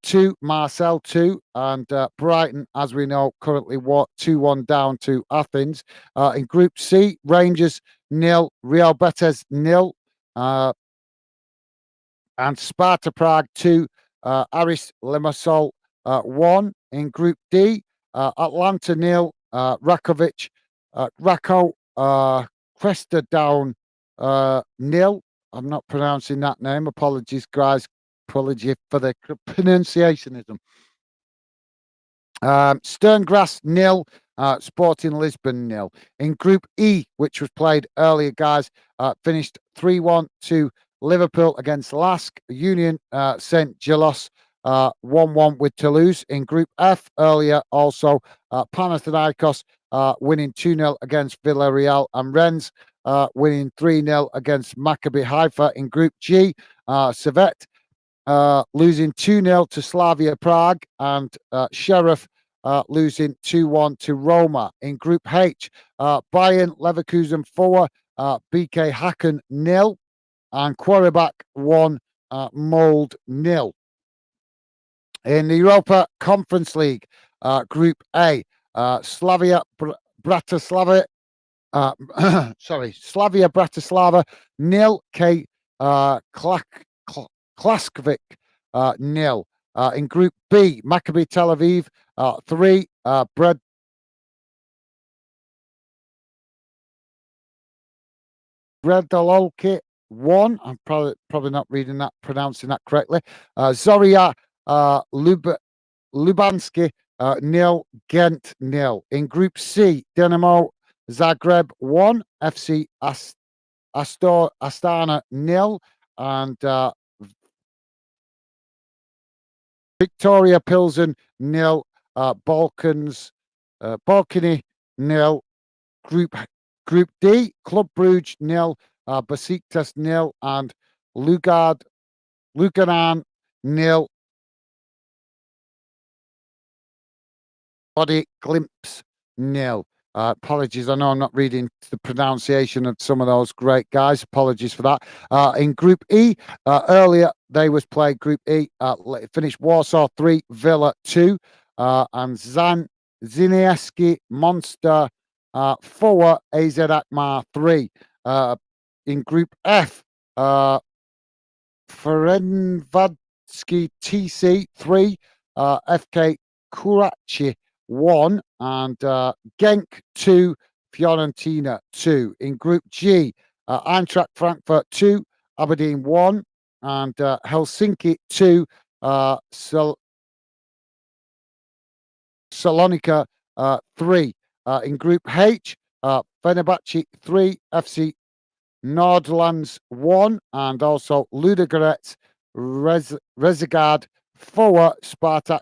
2, Marseille 2, and Brighton, as we know, currently 2-1 down to Athens. In Group C, Rangers 0, Real Betis 0. And Sparta Prague 2, Aris Limassol 1. In Group D, Atlanta 0, Rakovic, Rako Cresta down 0. I'm not pronouncing that name. Apologies, guys. Apology for the pronunciationism. Sterngrass 0, Sporting Lisbon 0. In Group E, which was played earlier, guys, finished 3-1 to Liverpool against Lask. Union St. Gelos 1-1 with Toulouse. In Group F, earlier also, Panathinaikos winning 2-0 against Villarreal, and Rennes winning 3-0 against Maccabi Haifa. In Group G, Servette losing 2-0 to Slavia Prague, and Sheriff losing 2-1 to Roma. In Group H, Bayern Leverkusen 4, BK Hacken 0, and Quaribak 1, Mold 0. In the Europa Conference League, Group A, Slavia Bratislava, Slavia Bratislava 0, K Klaskovic 0. In Group B, Maccabi Tel Aviv 3, Bredololki 1. I'm probably not pronouncing that correctly. Zoria Lubanski 0, Ghent 0. In Group C, Dinamo Zagreb 1, FC Astana 0, and Victoria Pilsen 0, Balkany 0. Group D, Club Brugge 0, Besiktas 0, and Luganan 0, Body Glimpse 0. Apologies, I know I'm not reading the pronunciation of some of those great guys. Apologies for that. In Group E, earlier they was played Group E, finished Warsaw 3, Villa 2, and Zinieski Monster 4, AZ Akmar 3. In Group F, Ferencvarsky TC 3, FK Kurachi 1, and Genk 2, Fiorentina 2. In Group G, Eintracht Frankfurt 2, Aberdeen 1, and Helsinki 2, Salonika 3. In Group H, Fenerbahce 3, FC Nordlands 1, and also Ludogorets Rezegard 4, Spartak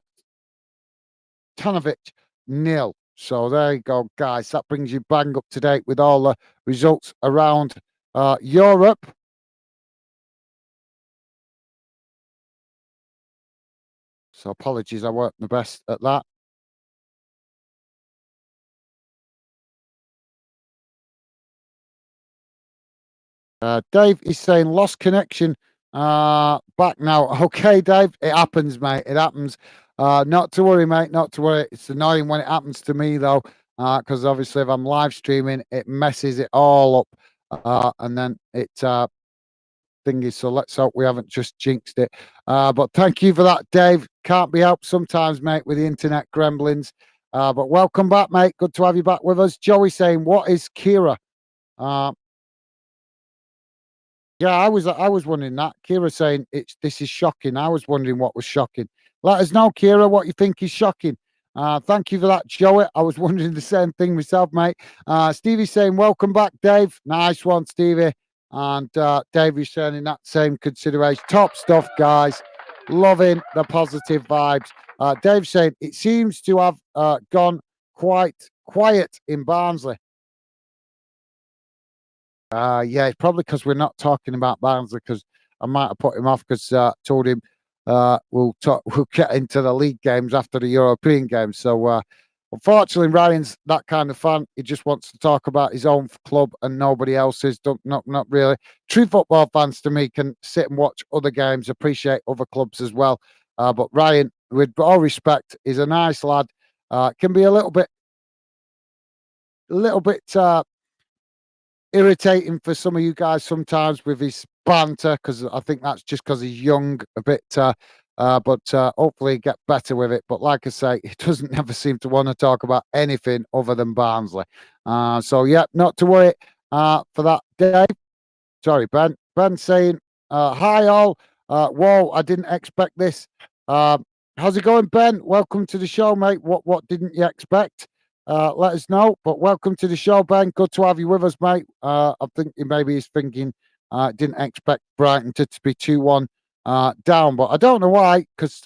Tanovic 0. So there you go, guys. That brings you bang up to date with all the results around Europe. So apologies, I weren't the best at that. Dave is saying lost connection. Back now. Okay, Dave. It happens, mate. It happens. Not to worry, mate. Not to worry. It's annoying when it happens to me, though, because obviously if I'm live streaming, it messes it all up, and then it thingy. So let's hope we haven't just jinxed it. But thank you for that, Dave. Can't be helped sometimes, mate, with the internet gremlins. But welcome back, mate. Good to have you back with us. Joey saying, "What is Kira?" Yeah, I was wondering that. Kira saying this is shocking. I was wondering what was shocking. Let us know, Kira, what you think is shocking. Thank you for that, Joey. I was wondering the same thing myself, mate. Stevie saying, welcome back, Dave. Nice one, Stevie. And Dave is sharing that same consideration. Top stuff, guys. Loving the positive vibes. Dave saying, it seems to have gone quite quiet in Barnsley. Yeah, it's probably because we're not talking about Barnsley because I might have put him off because told him we'll talk, we'll get into the league games after the European games. So unfortunately, Ryan's that kind of fan. He just wants to talk about his own club and nobody else's. Don't not really. True football fans to me can sit and watch other games, appreciate other clubs as well. But Ryan, with all respect, is a nice lad. Can be a little bit irritating for some of you guys sometimes with his banter because I think that's just because he's young a bit. But hopefully get better with it. But like I say, he doesn't never seem to want to talk about anything other than Barnsley. So yeah, not to worry for that, Dave. Sorry, Ben. Ben saying, hi all. Whoa, I didn't expect this. How's it going, Ben? Welcome to the show, mate. What didn't you expect? Let us know. But welcome to the show, Ben. Good to have you with us, mate. I think maybe he's thinking didn't expect Brighton to be 2-1 down. But I don't know why, because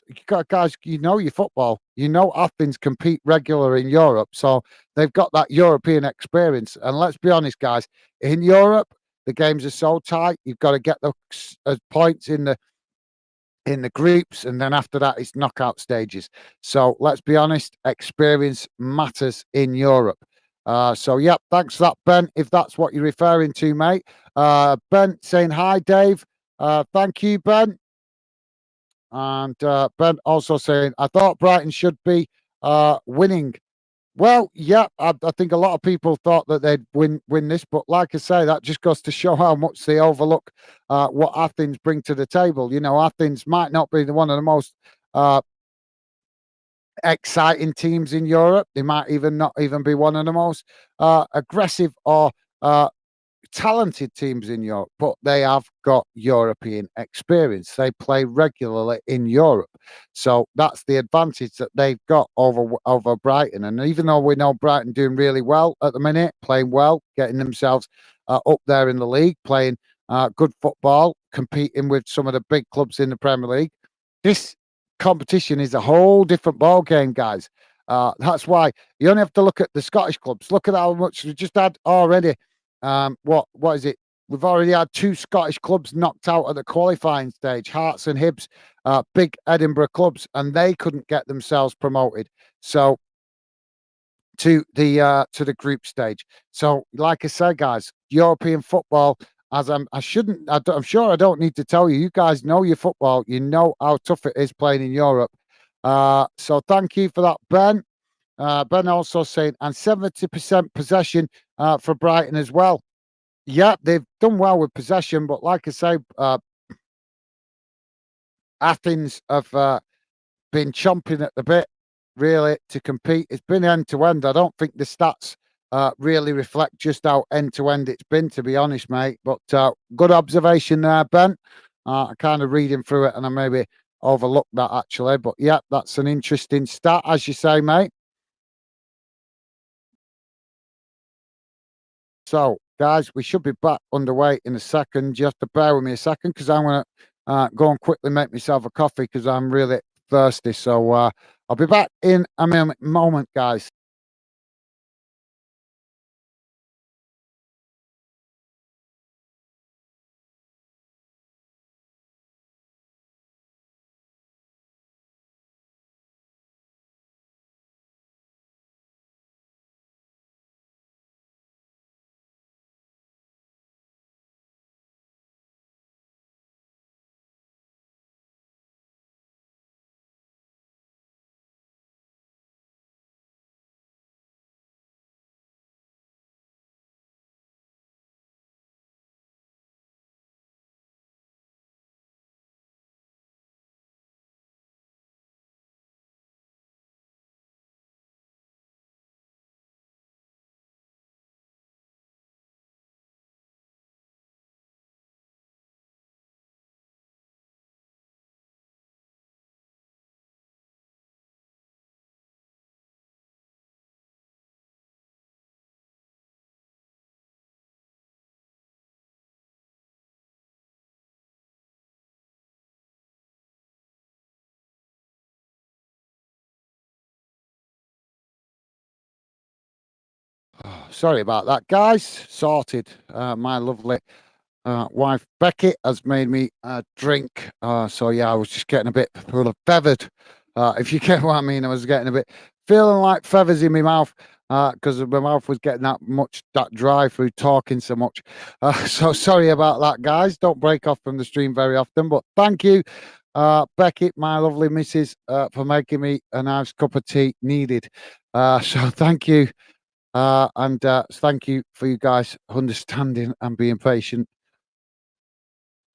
guys, you know your football. You know Athens compete regular in Europe. So they've got that European experience. And let's be honest, guys, in Europe, the games are so tight. You've got to get the points in the groups, and then after that, it's knockout stages. So let's be honest, experience matters in Europe. So yeah, thanks for that, Ben. If that's what you're referring to, mate. Ben saying hi, Dave. Thank you, Ben. And Ben also saying, I thought Brighton should be winning. Well, yeah, I think a lot of people thought that they'd win this, but like I say, that just goes to show how much they overlook what Athens bring to the table. You know, Athens might not be one of the most uh, exciting teams in Europe. They might even not even be one of the most aggressive or uh, talented teams in Europe, but they have got European experience. They play regularly in Europe. So that's the advantage that they've got over Brighton. And even though we know Brighton doing really well at the minute, playing well, getting themselves up there in the league, playing good football, competing with some of the big clubs in the Premier League, this competition is a whole different ball game, guys. That's why you only have to look at the Scottish clubs. Look at how much we just had already. What is it? We've already had two Scottish clubs knocked out at the qualifying stage, Hearts and Hibs, big Edinburgh clubs, and they couldn't get themselves promoted. So to the group stage. So, like I said, guys, European football. As I shouldn't. I'm sure I don't need to tell you. You guys know your football. You know how tough it is playing in Europe. So thank you for that, Ben. Ben also saying, and 70% possession for Brighton as well. Yeah, they've done well with possession, but like I say, Athens have been chomping at the bit, really, to compete. It's been end to end. I don't think the stats really reflect just how end to end it's been, to be honest, mate. But good observation there, Ben. I kind of reading through it and I maybe overlooked that actually. But yeah, that's an interesting stat, as you say, mate. So, guys, we should be back underway in a second. You have to bear with me a second because I'm going to go and quickly make myself a coffee because I'm really thirsty. So, I'll be back in a moment, guys. sorry about that, guys. Sorted. My lovely wife Becky has made me drink. So yeah, I was just getting a bit feathered. If you get what I mean, I was getting a bit feeling like feathers in my mouth because my mouth was getting that dry through talking so much. So sorry about that, guys. Don't break off from the stream very often, but thank you, Becky, my lovely missus, for making me a nice cup of tea needed. So thank you. And thank you for you guys understanding and being patient.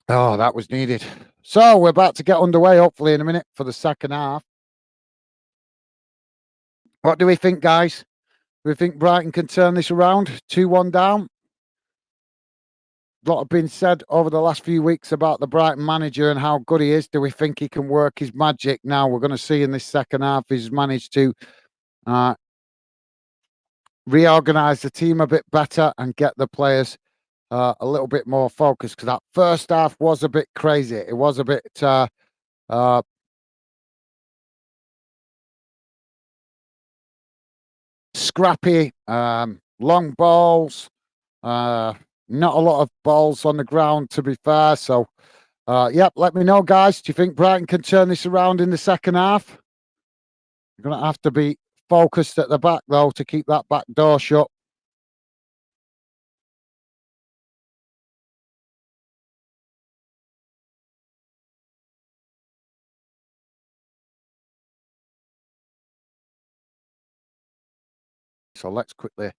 Oh, that was needed. So we're about to get underway, hopefully, in a minute for the second half. What do we think, guys? Do we think Brighton can turn this around? 2-1 down. A lot have been said over the last few weeks about the Brighton manager and how good he is. Do we think he can work his magic now? We're going to see in this second half he's managed to reorganise the team a bit better and get the players a little bit more focused, because that first half was a bit crazy. It was a bit scrappy, long balls, not a lot of balls on the ground, to be fair. So, yep, let me know, guys. Do you think Brighton can turn this around in the second half? You're going to have to be focused at the back, though, to keep that back door shut. So let's quickly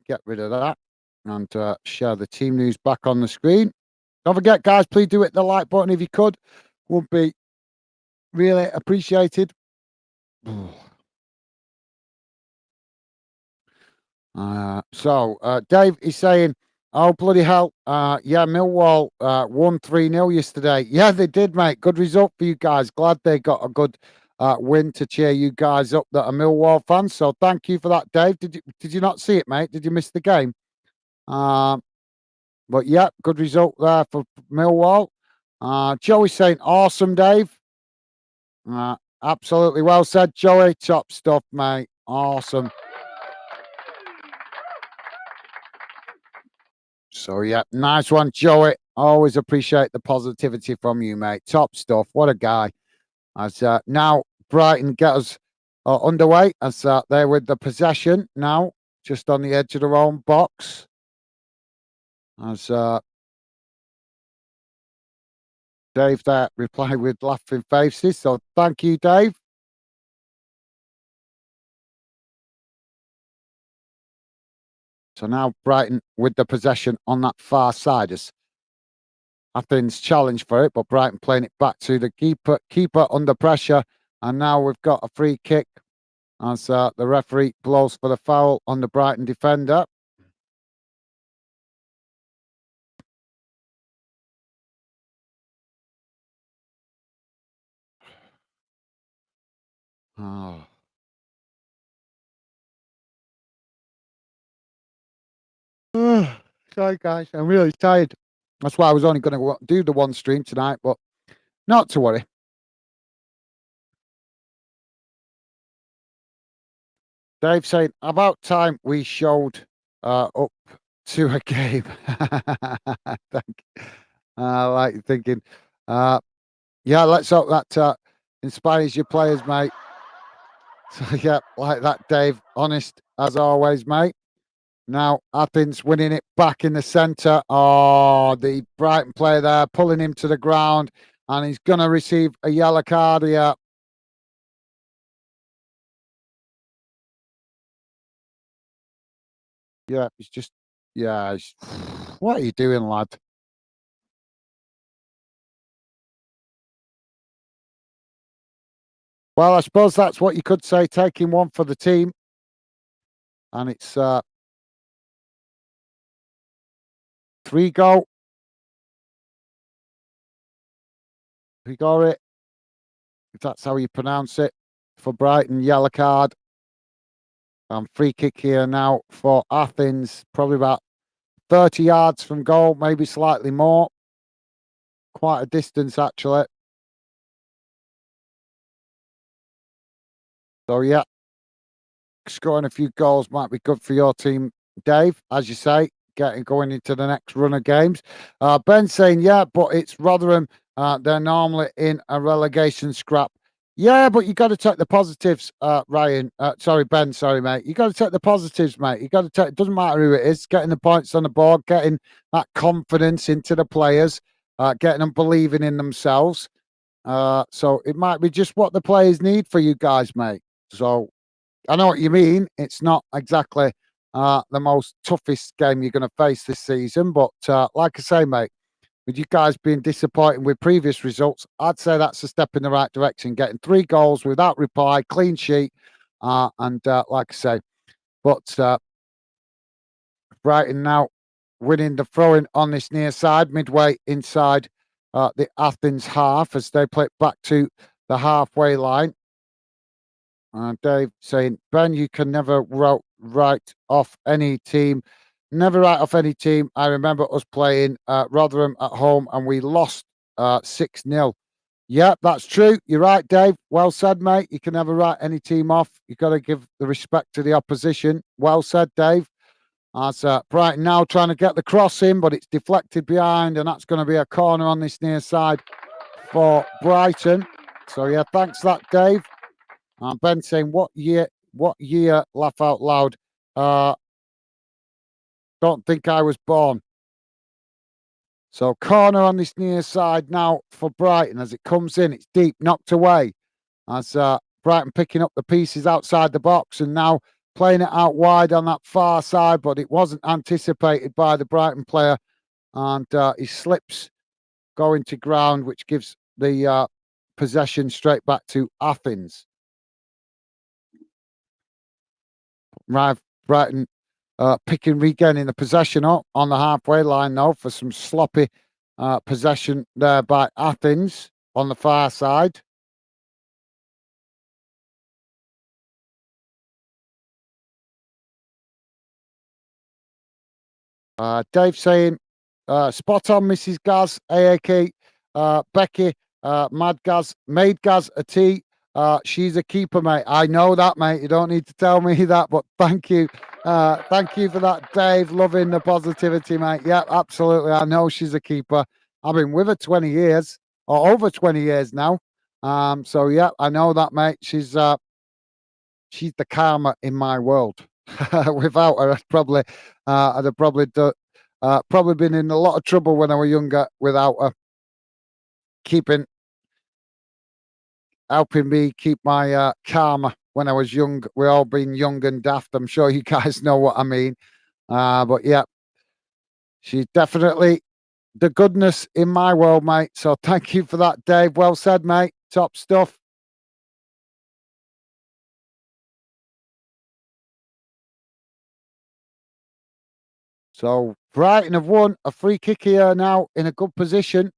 get rid of that and share the team news back on the screen. Don't forget, guys, please do hit the like button if you could. Would be really appreciated. Dave is saying, oh, bloody hell. Yeah, Millwall won 3-0 yesterday. Yeah, they did, mate. Good result for you guys. Glad they got a good win to cheer you guys up that are Millwall fans. So thank you for that, Dave. Did you not see it, mate? Did you miss the game? But yeah, good result there for Millwall. Joey's saying, awesome, Dave. Absolutely well said, Joey. Top stuff, mate. Awesome. So yeah, nice one, Joey. Always appreciate the positivity from you, mate. Top stuff. What a guy. As now Brighton get us underway as they're with the possession now, just on the edge of their own box. As Dave there replied with laughing faces. So thank you, Dave. So now Brighton with the possession on that far side. As Athens challenge for it, but Brighton playing it back to the keeper under pressure. And now we've got a free kick as the referee blows for the foul on the Brighton defender. Oh. Sorry, guys. I'm really tired. That's why I was only going to do the one stream tonight, but not to worry. Dave saying, about time we showed up to a game. Thank you. I like thinking. Yeah, let's hope that inspires your players, mate. So, yeah, like that, Dave. Honest, as always, mate. Now, Athens winning it back in the centre. Oh, the Brighton player there pulling him to the ground, and he's going to receive a yellow card here. Yeah, he's just, yeah. What are you doing, lad? Well, I suppose that's what you could say, taking one for the team. And it's 3-goal. Grigori, if that's how you pronounce it, for Brighton, yellow card. And free kick here now for Athens, probably about 30 yards from goal, maybe slightly more. Quite a distance, actually. So, yeah, scoring a few goals might be good for your team Dave, as you say, going into the next run of games. Ben saying, yeah, but it's Rotherham. They're normally in a relegation scrap. Yeah, but you got to take the positives, Ryan. Sorry, Ben. Sorry, mate. You got to take the positives, mate. You got to take. It doesn't matter who it is. Getting the points on the board, getting that confidence into the players, getting them believing in themselves. So it might be just what the players need for you guys, mate. So I know what you mean. It's not exactly the most toughest game you're going to face this season, but like I say, mate, with you guys being disappointing with previous results, I'd say that's a step in the right direction. Getting 3 goals without reply, clean sheet, and like I say, but Brighton now winning the throwing on this near side, midway inside the Athens half as they play it back to the halfway line. Dave saying, Ben, you can never write off any team. Never write off any team. I remember us playing Rotherham at home and we lost 6-0. Yeah, that's true. You're right, Dave. Well said, mate. You can never write any team off. You've got to give the respect to the opposition. Well said, Dave. As Brighton now trying to get the cross in, but it's deflected behind, and that's going to be a corner on this near side for Brighton. So, yeah, thanks for that, Dave. Ben saying, what year, laugh out loud. Don't think I was born. So corner on this near side now for Brighton as it comes in. It's deep, knocked away. As Brighton picking up the pieces outside the box and now playing it out wide on that far side, but it wasn't anticipated by the Brighton player. And he slips going to ground, which gives the possession straight back to Athens. Right, Brighton regaining the possession up on the halfway line now for some sloppy possession there by Athens on the far side. Dave saying, spot on, Mrs. Gaz, AAK, Becky, Mad Gaz, made Gaz a tea. She's a keeper, mate. I know that, mate. You don't need to tell me that, but thank you. Thank you for that, Dave. Loving the positivity, mate. Yeah, absolutely. I know she's a keeper. I've been with her 20 years or over 20 years now. So yeah, I know that, mate. She's the karma in my world. Without her, I'd have probably been in a lot of trouble when I was younger without her helping me keep my karma when I was young. We're all being young and daft. I'm sure you guys know what I mean. But yeah, she's definitely the goodness in my world, mate. So thank you for that, Dave. Well said, mate. Top stuff. So Brighton have won a free kick here now in a good position.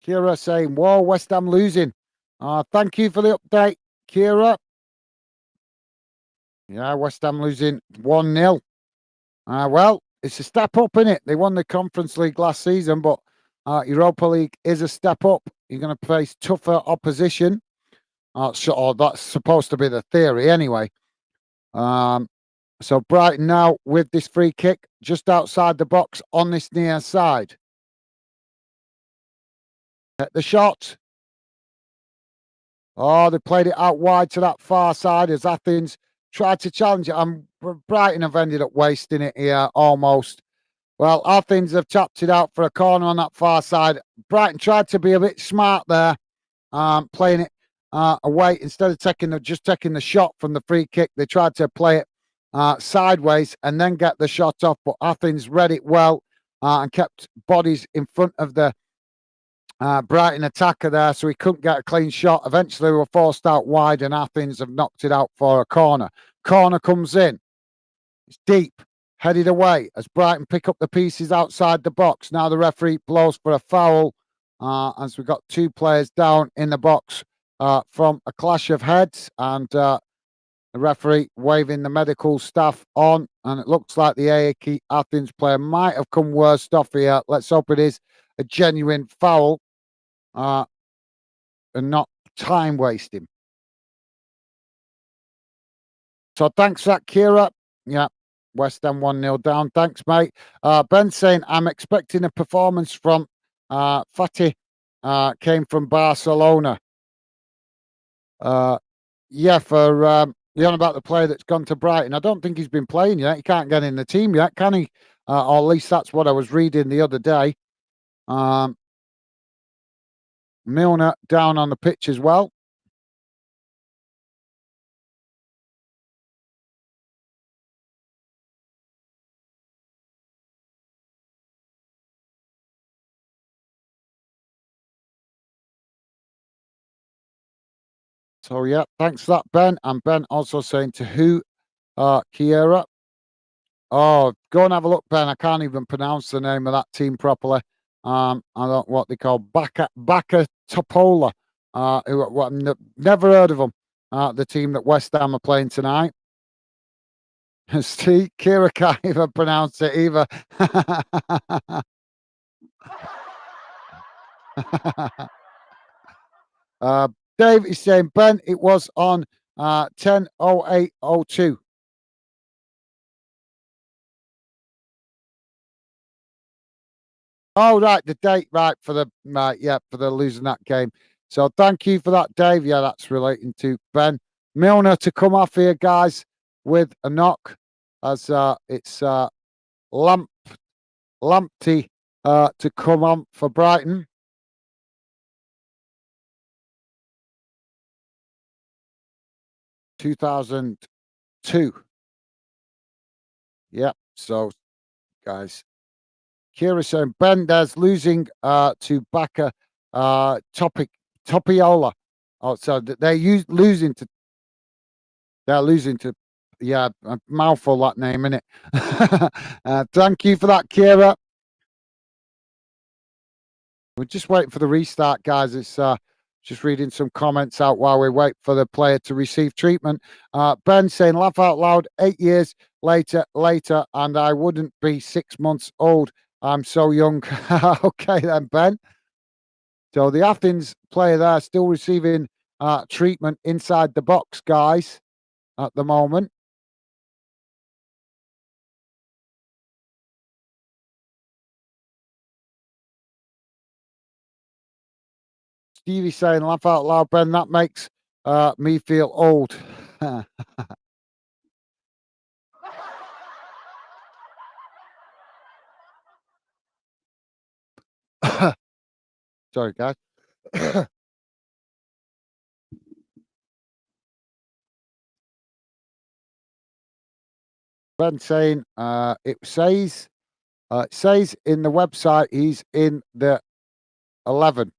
Kira saying, whoa, West Ham losing. Thank you for the update, Kira. Yeah, West Ham losing 1-0. Well, it's a step up, in it. They won the Conference League last season, but Europa League is a step up. You're going to face tougher opposition. Or that's supposed to be the theory anyway. So Brighton now with this free kick just outside the box on this near side. At the shot. Oh, they played it out wide to that far side as Athens tried to challenge it. And Brighton have ended up wasting it here almost. Well, Athens have tapped it out for a corner on that far side. Brighton tried to be a bit smart there, playing it away instead of taking the shot from the free kick. They tried to play it sideways and then get the shot off, but Athens read it well and kept bodies in front of the Brighton attacker there, so he couldn't get a clean shot. Eventually, we were forced out wide, and Athens have knocked it out for a corner. Corner comes in. It's deep, headed away as Brighton pick up the pieces outside the box. Now the referee blows for a foul as we've got 2 players down in the box from a clash of heads, and the referee waving the medical staff on, and it looks like the AEK Athens player might have come worst off here. Let's hope it is a genuine foul and not time wasting. So thanks for that, Kira. Yeah, West Ham 1-0 down. Thanks, mate. Ben saying, I'm expecting a performance from Fatih, came from Barcelona. Yeah, for you're on about the player that's gone to Brighton. I don't think he's been playing yet. He can't get in the team yet, can he? Or at least that's what I was reading the other day. Milner down on the pitch as well. So yeah, thanks for that, Ben. And Ben also saying to who, Kiera. Oh, go and have a look, Ben. I can't even pronounce the name of that team properly. I don't what they call Baka Topola. Never heard of them. The team that West Ham are playing tonight. Steve Kira can't even pronounce it either. Dave is saying, Ben, it was on 10:08:02. Oh, right, the date, right, for the yeah, for the losing that game. So thank you for that, Dave. Yeah, that's relating to Ben Milner to come off here, guys, with a knock as it's Lamp Lamptey to come on for Brighton. 2002. Yeah, so guys, Kira saying Ben, there's losing to Baka Topiola. Oh, so losing to they're losing to yeah, a mouthful that name, innit? Thank you for that, Kira. We're just waiting for the restart, guys. It's just reading some comments out while we wait for the player to receive treatment. Ben saying, laugh out loud, 8 years later, and I wouldn't be 6 months old. I'm so young. Okay then, Ben. So the Athens player there still receiving treatment inside the box, guys, at the moment. Stevie saying, laugh out loud, Ben. That makes me feel old. Sorry, guys. Ben saying it says in the website he's in the 11.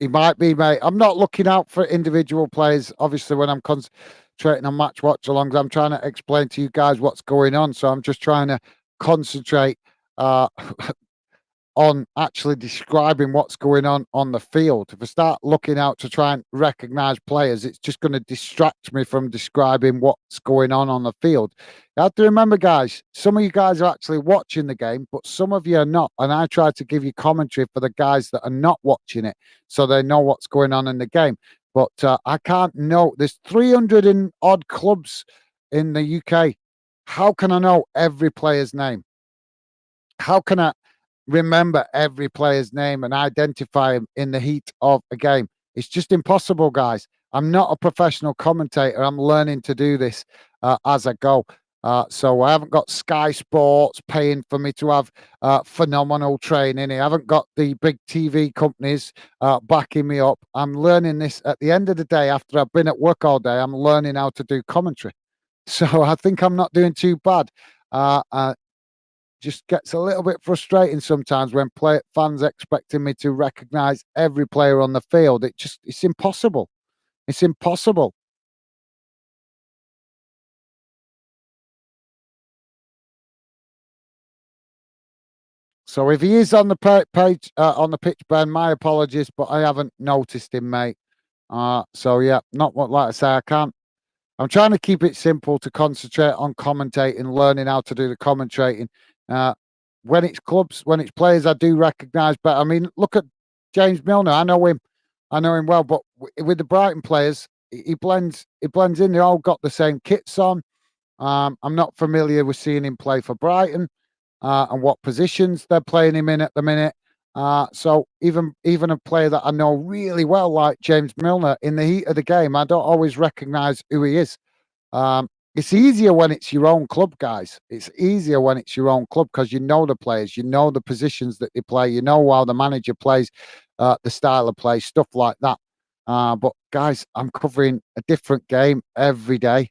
He might be, mate. I'm not looking out for individual players. Obviously, when I'm concentrating on match watch alongs, I'm trying to explain to you guys what's going on. So I'm just trying to concentrate on actually describing what's going on the field. If I start looking out to try and recognize players, it's just going to distract me from describing what's going on the field. You have to remember, guys, some of you guys are actually watching the game, but some of you are not. And I try to give you commentary for the guys that are not watching it so they know what's going on in the game. But I can't know. There's 300 and odd clubs in the UK. How can I know every player's name? How can I remember every player's name and identify him in the heat of a game? It's just impossible, guys. I'm not a professional commentator. I'm learning to do this as I go. So I haven't got Sky Sports paying for me to have phenomenal training. I haven't got the big TV companies backing me up. I'm learning this at the end of the day after I've been at work all day. I'm learning how to do commentary. So I think I'm not doing too bad. Just gets a little bit frustrating sometimes when fans expecting me to recognize every player on the field. It's impossible. It's impossible. So if he is on the page on the pitch, Ben, my apologies, but I haven't noticed him, mate. So yeah, not what like I say, I can't. I'm trying to keep it simple to concentrate on commentating, learning how to do the commentating. when it's clubs, when it's players, I do recognise. But I mean, look at James Milner. I know him well. But with the Brighton players, he blends in. They all got the same kits on. I'm not familiar with seeing him play for Brighton and what positions they're playing him in at the minute. So even a player that I know really well, like James Milner, in the heat of the game, I don't always recognise who he is. It's easier when it's your own club, guys. It's easier when it's your own club because you know the players, you know the positions that they play, you know how the manager plays, the style of play, stuff like that. But guys, I'm covering a different game every day.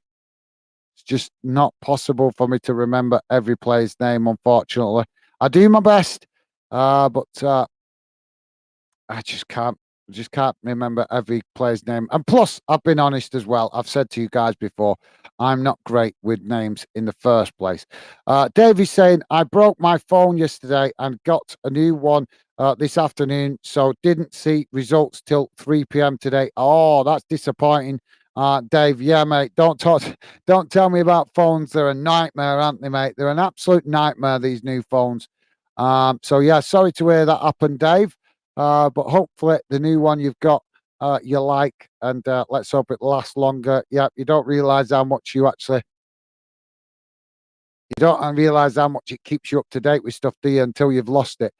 It's just not possible for me to remember every player's name, unfortunately. I do my best, but I just can't remember every player's name. And plus, I've been honest as well. I've said to you guys before, I'm not great with names in the first place. Davey's saying, I broke my phone yesterday and got a new one this afternoon, so didn't see results till 3 p.m. today. Oh, that's disappointing. Dave, yeah, mate. Don't tell me about phones. They're a nightmare, aren't they, mate? They're an absolute nightmare, these new phones. So yeah, sorry to hear that happened, Dave. But hopefully the new one you've got you like, and let's hope it lasts longer. Yeah, you don't realise how much you don't realise how much it keeps you up to date with stuff, do you, until you've lost it.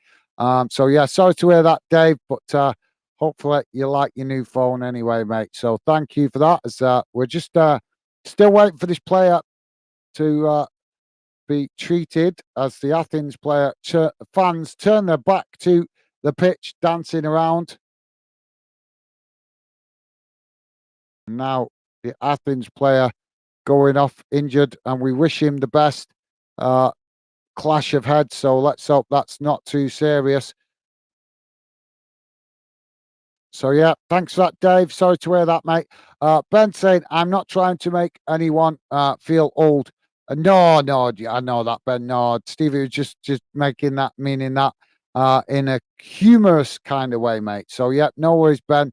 So yeah, sorry to hear that, Dave, but hopefully you like your new phone anyway, mate. So thank you for that. As we're just still waiting for this player to be treated as the Athens player. Fans turn their back to the pitch, dancing around. Now the Athens player going off injured, and we wish him the best. Clash of heads, so let's hope that's not too serious. So yeah, thanks for that, Dave. Sorry to hear that, mate. Ben saying, I'm not trying to make anyone feel old. No, I know that, Ben. No, Stevie was just making that, meaning that in a humorous kind of way, mate. So yeah, no worries, Ben.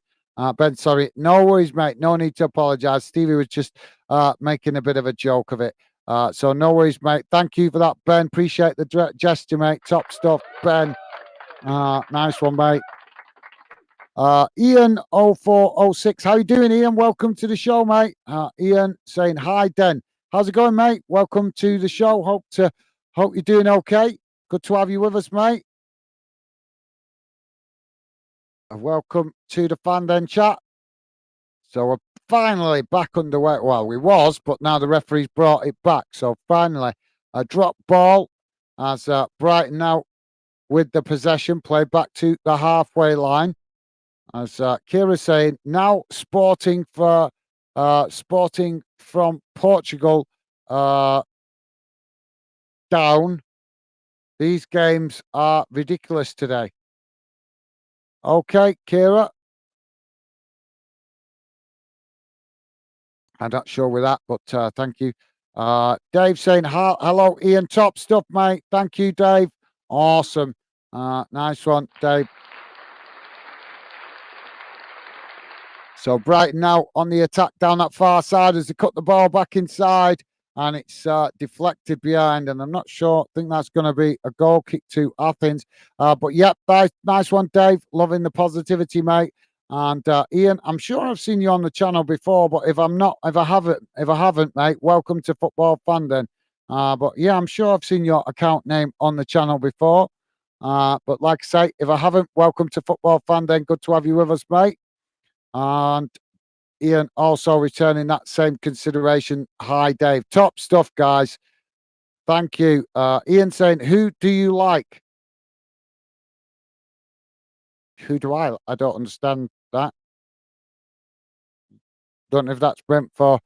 Ben, sorry, no worries, mate. No need to apologise. Stevie was just making a bit of a joke of it. So no worries, mate. Thank you for that, Ben. Appreciate the gesture, mate. Top stuff, Ben. Nice one, mate. Ian 0406. How you doing, Ian? Welcome to the show, mate. Ian saying hi, Den. How's it going, mate? Welcome to the show. Hope you're doing okay. Good to have you with us, mate. Welcome to the Fan Den chat. So we're finally back underway. Well, we was, but now the referee's brought it back. So finally, a drop ball as Brighton now with the possession, play back to the halfway line. As Kira's saying, now Sporting from Portugal down. These games are ridiculous today. Okay, Kira. I'm not sure with that, but thank you. Dave saying, hello, Ian. Top stuff, mate. Thank you, Dave. Awesome. Nice one, Dave. So Brighton now on the attack down that far side as they cut the ball back inside, and it's deflected behind. And I'm not sure. I think that's going to be a goal kick to Athens. But yep, nice one, Dave. Loving the positivity, mate. And Ian, I'm sure I've seen you on the channel before, but if I haven't, mate, welcome to Football Fan Den. But yeah, I'm sure I've seen your account name on the channel before. But like I say, if I haven't, welcome to Football Fan Den. Good to have you with us, mate. And Ian also returning that same consideration. Hi, Dave. Top stuff, guys. Thank you. Ian saying, who do you like? Who do I? I don't understand that. Don't know if that's meant for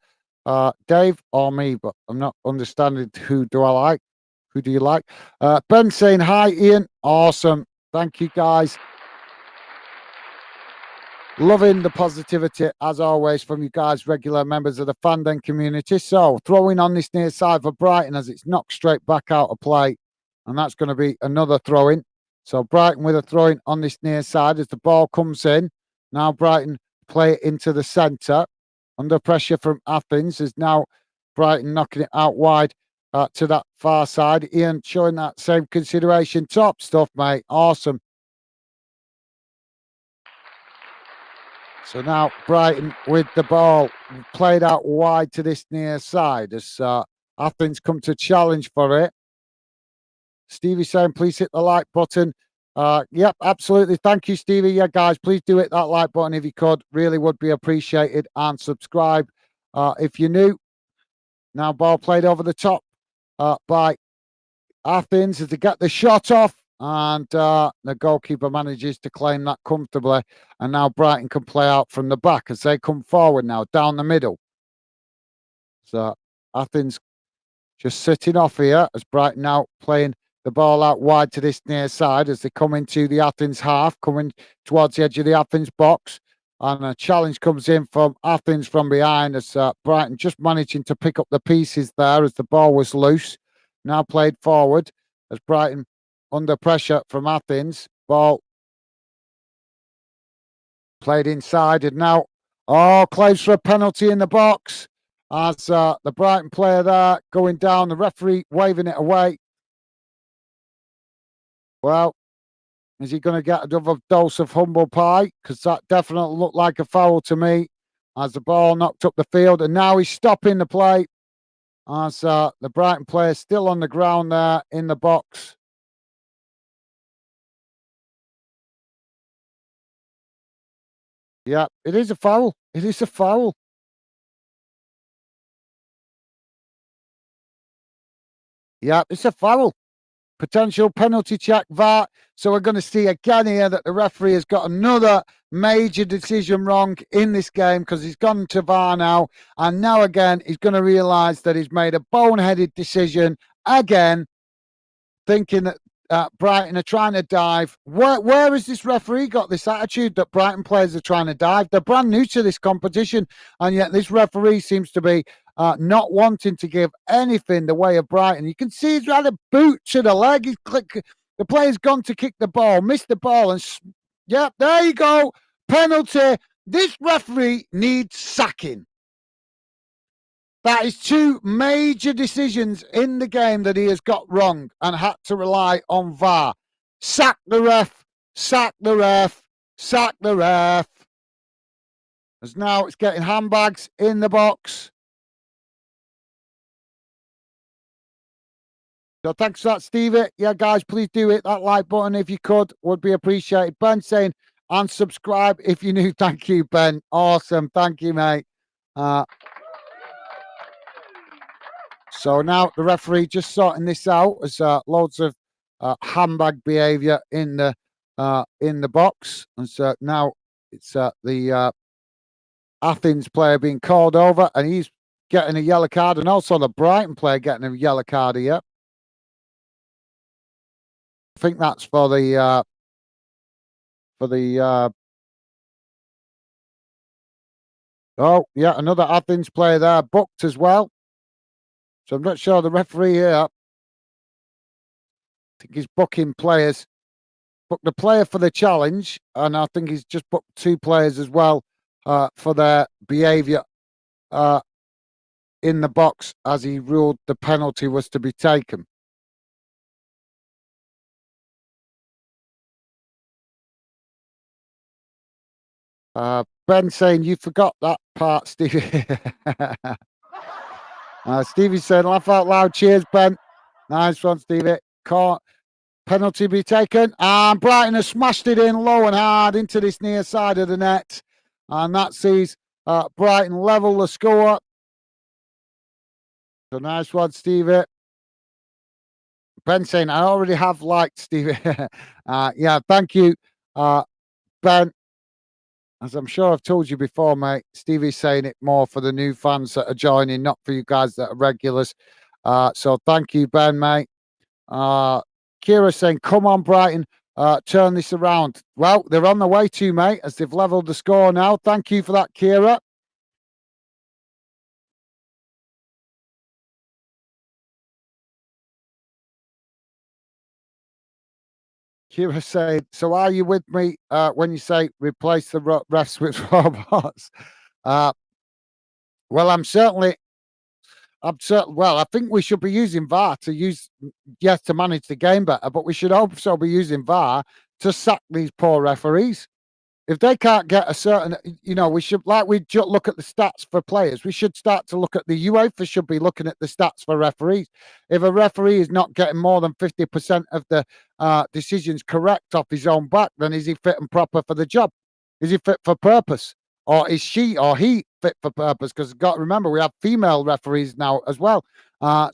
Dave or me, but I'm not understanding who do I like. Who do you like? Ben saying, hi, Ian. Awesome. Thank you, guys. Loving the positivity, as always, from you guys, regular members of the Fan Den community. So, throwing on this near side for Brighton as it's knocked straight back out of play. And that's going to be another throw-in. So, Brighton with a throw-in on this near side as the ball comes in. Now, Brighton play it into the centre. Under pressure from Athens is now Brighton knocking it out wide to that far side. Ian showing that same consideration. Top stuff, mate. Awesome. So now Brighton with the ball played out wide to this near side as Athens come to challenge for it. Stevie saying, please hit the like button. Yep, absolutely. Thank you, Stevie. Yeah, guys, please do hit that like button if you could. Really would be appreciated. And subscribe if you're new. Now ball played over the top by Athens as they get the shot off. And the goalkeeper manages to claim that comfortably. And now Brighton can play out from the back as they come forward now, down the middle. So Athens just sitting off here as Brighton now playing the ball out wide to this near side as they come into the Athens half, coming towards the edge of the Athens box. And a challenge comes in from Athens from behind as Brighton just managing to pick up the pieces there as the ball was loose. Now played forward as Brighton under pressure from Athens. Ball played inside and now, claims for a penalty in the box as the Brighton player there going down, the referee waving it away. Well, is he going to get another dose of humble pie? Because that definitely looked like a foul to me as the ball knocked up the field. And now he's stopping the play as the Brighton player still on the ground there in the box. Yeah, it is a foul. It is a foul. Yeah, it's a foul. Potential penalty check, VAR. So we're going to see again here that the referee has got another major decision wrong in this game because he's gone to VAR now. And now again, he's going to realise that he's made a boneheaded decision again, thinking that Brighton are trying to dive. Where has this referee got this attitude that Brighton players are trying to dive? They're brand new to this competition, and yet this referee seems to be not wanting to give anything the way of Brighton. You can see he's had a boot to the leg. The player's gone to kick the ball, missed the ball, and yep, there you go. Penalty. This referee needs sacking. That is two major decisions in the game that he has got wrong and had to rely on VAR. Sack the ref, sack the ref, sack the ref. As now it's getting handbags in the box. So thanks for that, Stevie. Yeah, guys, please do hit that like button if you could. Would be appreciated. Ben saying, and subscribe if you're new. Thank you, Ben. Awesome. Thank you, mate. So now the referee just sorting this out as loads of handbag behaviour in the box, and so now it's the Athens player being called over, and he's getting a yellow card, and also the Brighton player getting a yellow card here. I think that's for the oh yeah, another Athens player there booked as well. So I'm not sure the referee here. I think he's booking players. Booked the player for the challenge, and I think he's just booked two players as well for their behaviour in the box as he ruled the penalty was to be taken. Ben saying, you forgot that part, Stevie. Stevie saying, laugh out loud. Cheers, Ben. Nice one, Stevie. Can't penalty be taken. And Brighton has smashed it in low and hard into this near side of the net. And that sees Brighton level the score. So nice one, Stevie. Ben saying, I already have liked Stevie. Yeah, thank you, Ben. As I'm sure I've told you before, mate, Stevie's saying it more for the new fans that are joining, not for you guys that are regulars. So thank you, Ben, mate. Kira saying, come on, Brighton, turn this around. Well, they're on the way to, mate, as they've levelled the score now. Thank you for that, Kira. Kira saying, so are you with me when you say replace the refs with robots? Well, I'm certainly Well, I think we should be using VAR yes, to manage the game better, but we should also be using VAR to sack these poor referees. If they can't get a certain, we should, like we look at the stats for players, we should start to look at the UEFA should be looking at the stats for referees. If a referee is not getting more than 50% of the decisions correct off his own back, then is he fit and proper for the job? Is he fit for purpose? Or is she or he fit for purpose? Because you've got to remember, we have female referees now as well.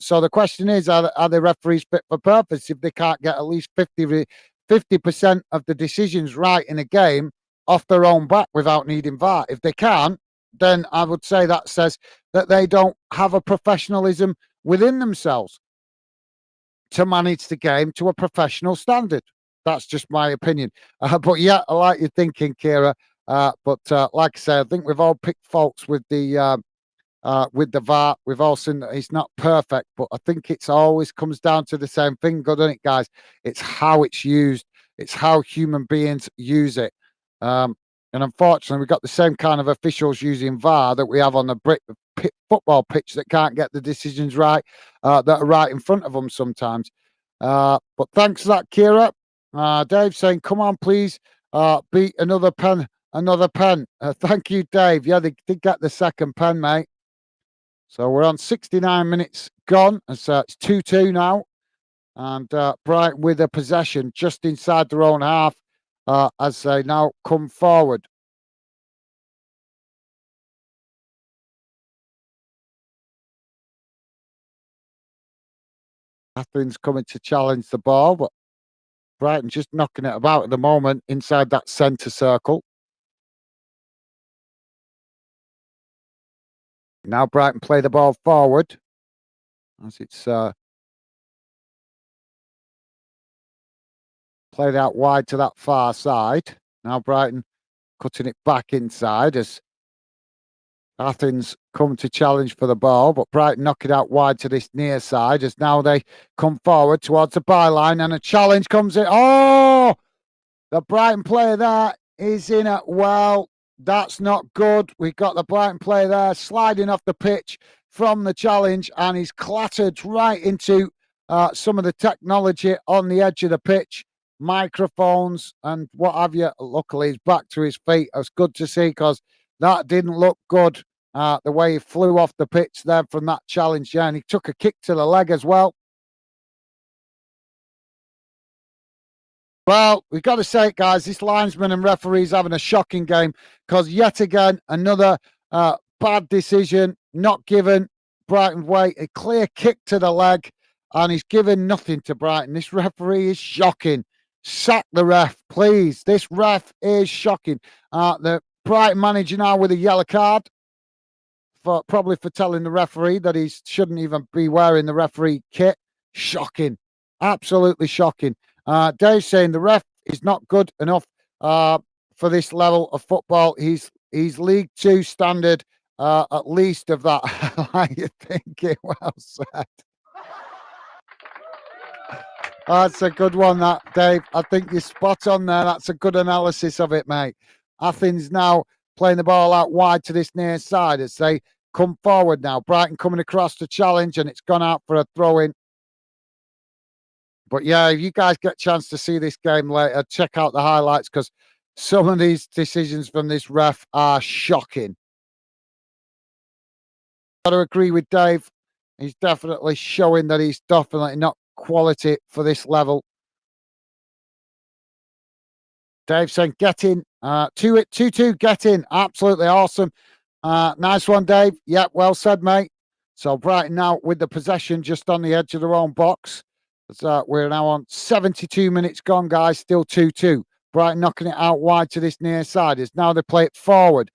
So the question is, are the referees fit for purpose if they can't get at least 50% of the decisions right in a game off their own back without needing VAR? If they can't, then I would say that says that they don't have a professionalism within themselves to manage the game to a professional standard. That's just my opinion. But yeah, I like your thinking, Kira. But like I say, I think we've all picked faults with the VAR. We've all seen that it's not perfect, but I think it's always comes down to the same thing, doesn't it, guys? It's how it's used. It's how human beings use it. And unfortunately, we've got the same kind of officials using VAR that we have on the football pitch that can't get the decisions right, that are right in front of them sometimes. But thanks for that, Kira. Dave saying, come on, please, beat another pen. Thank you, Dave. Yeah, they did get the second pen, mate. So we're on 69 minutes gone. And so it's 2-2 now. And Brighton with a possession just inside their own half as they now come forward. Athens coming to challenge the ball, but Brighton just knocking it about at the moment inside that centre circle. Now Brighton play the ball forward as it's played out wide to that far side. Now Brighton cutting it back inside as Athens come to challenge for the ball, but Brighton knock it out wide to this near side as now they come forward towards the byline and a challenge comes in. Oh, the Brighton player there is in it. Well, that's not good. We've got the Brighton player there sliding off the pitch from the challenge and he's clattered right into some of the technology on the edge of the pitch, microphones and what have you. Luckily, he's back to his feet. It's good to see because that didn't look good. The way he flew off the pitch there from that challenge, yeah, and he took a kick to the leg as well. Well, we've got to say it, guys, this linesman and referee's having a shocking game because yet again, another bad decision, not given Brighton way, a clear kick to the leg, and he's given nothing to Brighton. This referee is shocking. Sack the ref, please. This ref is shocking. The Brighton manager now with a yellow card. Probably for telling the referee that he shouldn't even be wearing the referee kit. Shocking. Absolutely shocking. Dave saying the ref is not good enough for this level of football. He's League Two standard, at least of that. I think it well said. That's a good one, that, Dave. I think you're spot on there. That's a good analysis of it, mate. Athens now playing the ball out wide to this near side as they come forward now. Brighton coming across to challenge and it's gone out for a throw-in. But yeah, if you guys get a chance to see this game later, check out the highlights because some of these decisions from this ref are shocking. Got to agree with Dave. He's definitely showing that he's definitely not quality for this level. Dave saying, get in. 2-2, get in. Absolutely awesome. Nice one, Dave. Yeah, well said, mate. So Brighton now with the possession just on the edge of their own box. So we're now on 72 minutes gone, guys. Still 2-2. Brighton knocking it out wide to this near side. As now they play it forward.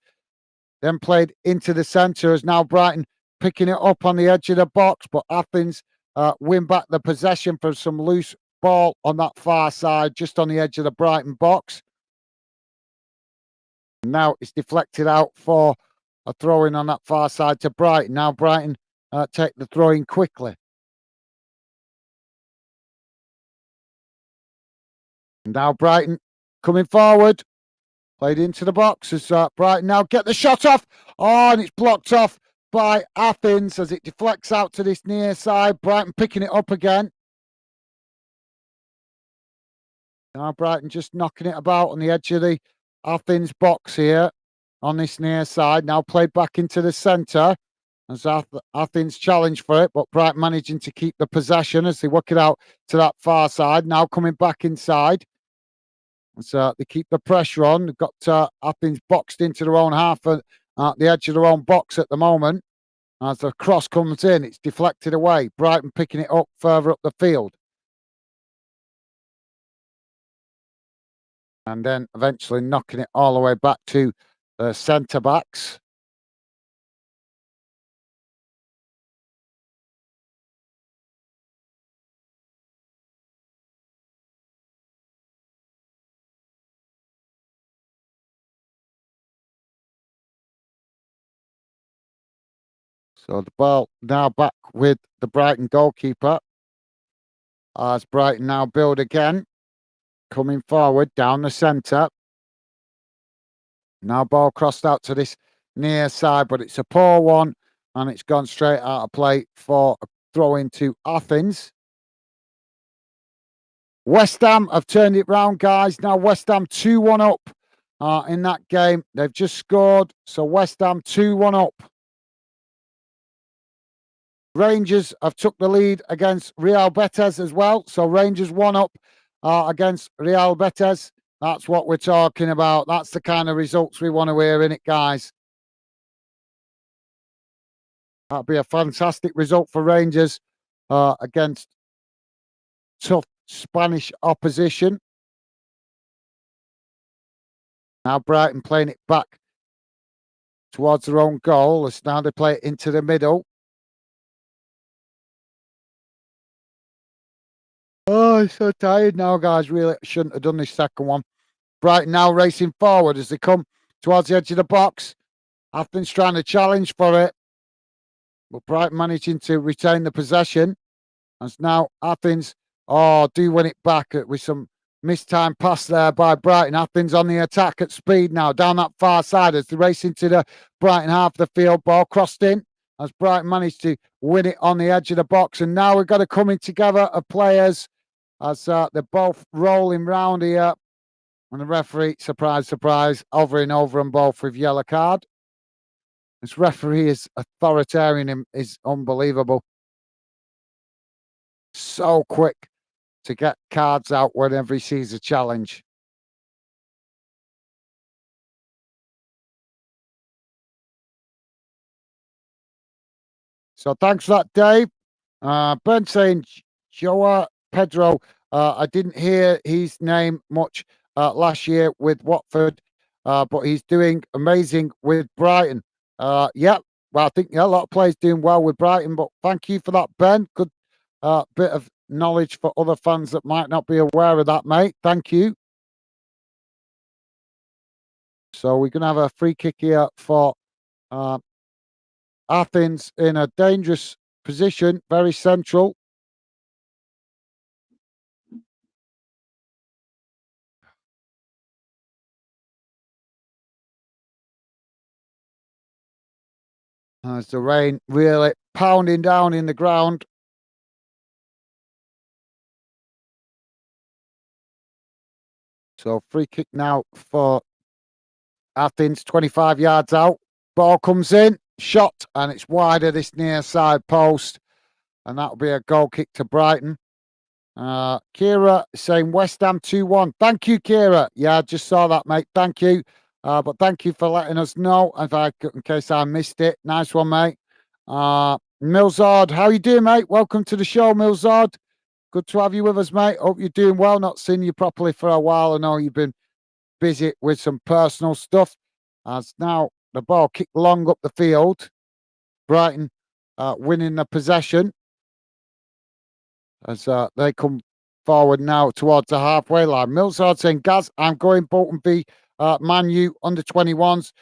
Then played into the centre as now Brighton picking it up on the edge of the box. But Athens win back the possession for some loose ball on that far side, just on the edge of the Brighton box. Now it's deflected out for a throw-in on that far side to Brighton. Now Brighton take the throw-in quickly. Now Brighton coming forward. Played into the box as Brighton now get the shot off. Oh, and it's blocked off by Athens as it deflects out to this near side. Brighton picking it up again. Now Brighton just knocking it about on the edge of the Athens box here on this near side. Now played back into the centre as Athens challenge for it, but Brighton managing to keep the possession as they work it out to that far side. Now coming back inside. So they keep the pressure on. They've got Athens boxed into their own half at the edge of their own box at the moment. As the cross comes in, it's deflected away. Brighton picking it up further up the field. And then eventually knocking it all the way back to the centre-backs. So the ball now back with the Brighton goalkeeper. As Brighton now build again. Coming forward down the centre. Now ball crossed out to this near side, but it's a poor one. And it's gone straight out of play for a throw into Athens. West Ham have turned it round, guys. Now West Ham 2-1 up in that game. They've just scored. So West Ham 2-1 up. Rangers have took the lead against Real Betis as well. So Rangers 1 up against Real Betis. That's what we're talking about. That's the kind of results we want to hear in it, guys. That'll be a fantastic result for Rangers against tough Spanish opposition. Now Brighton playing it back towards their own goal. As now they play it into the middle. Oh, I'm so tired now, guys. Really shouldn't have done this second one. Brighton now racing forward as they come towards the edge of the box. Athens trying to challenge for it. But Brighton managing to retain the possession. As now Athens, do win it back with some mistimed pass there by Brighton. Athens on the attack at speed now, down that far side as they race into the Brighton half of the field. Ball crossed in as Brighton managed to win it on the edge of the box. And now we've got a coming together of players as they're both rolling round here. And the referee, surprise, surprise, hovering over them both with yellow card. This referee is authoritarian, is unbelievable. So quick to get cards out whenever he sees a challenge. So thanks for that, Dave. Ben saying Joao Pedro. I didn't hear his name much last year with Watford, but he's doing amazing with Brighton. Yeah, well, I think a lot of players doing well with Brighton, but thank you for that, Ben. Good bit of knowledge for other fans that might not be aware of that, mate. Thank you. So we're going to have a free kick here for Athens in a dangerous position, very central. As the rain really pounding down in the ground. So free kick now for Athens, 25 yards out. Ball comes in, shot, and it's wide of this near side post. And that'll be a goal kick to Brighton. Kira saying West Ham 2-1. Thank you, Kira. Yeah, I just saw that, mate. Thank you. But thank you for letting us know in case I missed it. Nice one, mate. Milzard, how you doing, mate? Welcome to the show, Milzard. Good to have you with us, mate. Hope you're doing well. Not seen you properly for a while. I know you've been busy with some personal stuff. As now the ball kicked long up the field. Brighton winning the possession. As they come forward now towards the halfway line. Milzard saying, Gaz, I'm going Bolton v Man U under 21s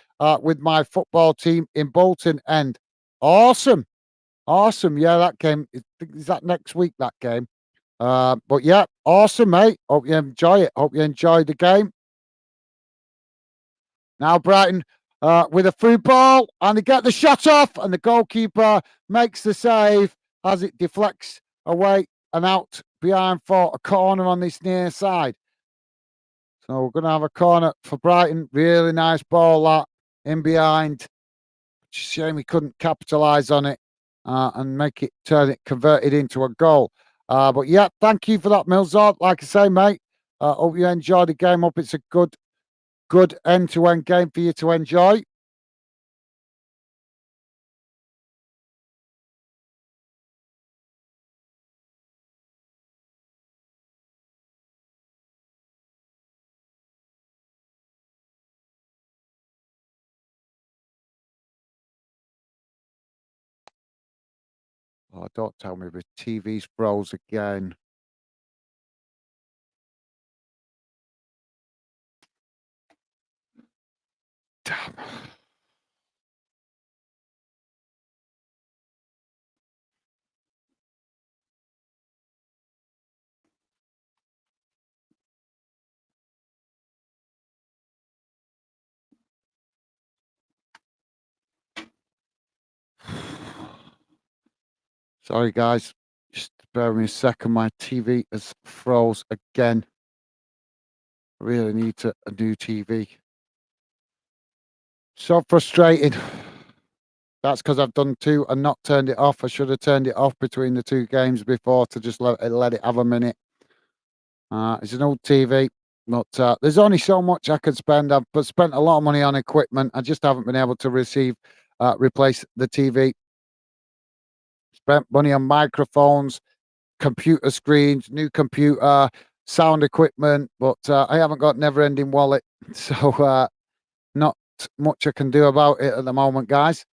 with my football team in Bolton End. Awesome. Awesome. Yeah, that game. Is that next week, that game? But yeah, awesome, mate. Hope you enjoy it. Hope you enjoy the game. Now Brighton with a through ball, and they get the shot off, and the goalkeeper makes the save as it deflects away and out behind for a corner on this near side. So we're going to have a corner for Brighton. Really nice ball that in behind. Shame he couldn't capitalise on it and convert it into a goal. But yeah, thank you for that, Milzard. Like I say, mate, hope you enjoyed the game. Hope it's a good end-to-end game for you to enjoy. Oh, don't tell me the TV's froze again. Damn. Sorry, guys. Just bear with me a second. My TV has froze again. I really need a new TV. So frustrating. That's because I've done two and not turned it off. I should have turned it off between the two games before to just let it have a minute. It's an old TV, but there's only so much I could spend. I've spent a lot of money on equipment. I just haven't been able to replace the TV. Spent money on microphones, computer screens, new computer, sound equipment, but I haven't got never-ending wallet, so not much I can do about it at the moment, guys.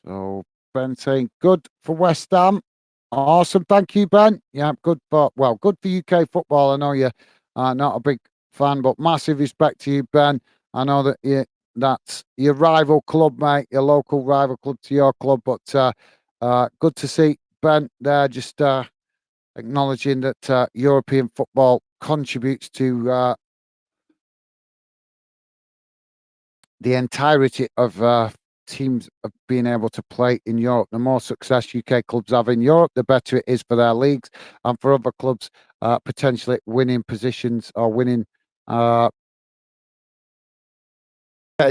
So Ben saying good for West Ham. Awesome, thank you, Ben. Yeah, good for UK football. I know you're not a big fan, but massive respect to you, Ben. I know that's your rival club, mate, your local rival club to your club. But good to see Ben there, just acknowledging that European football contributes to the entirety of teams of being able to play in Europe. The more success UK clubs have in Europe, the better it is for their leagues and for other clubs potentially winning positions or winning, getting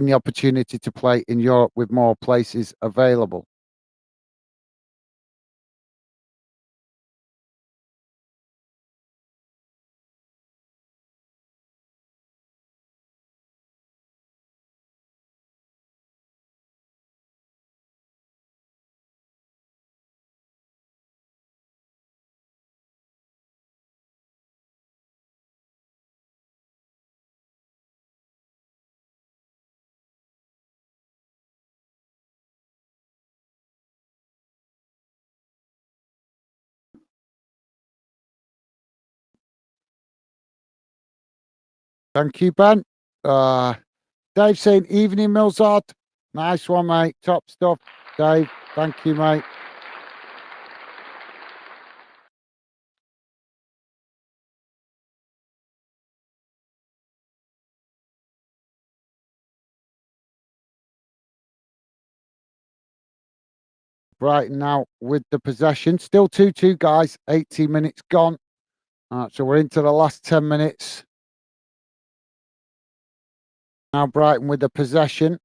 the opportunity to play in Europe with more places available. Thank you, Ben. Uh, Dave saying, evening, Milzard. Nice one, mate. Top stuff. Dave, thank you, mate. Brighton now with the possession. Still 2-2, guys. 18 minutes gone. So we're into the last 10 minutes. Now Brighton with the possession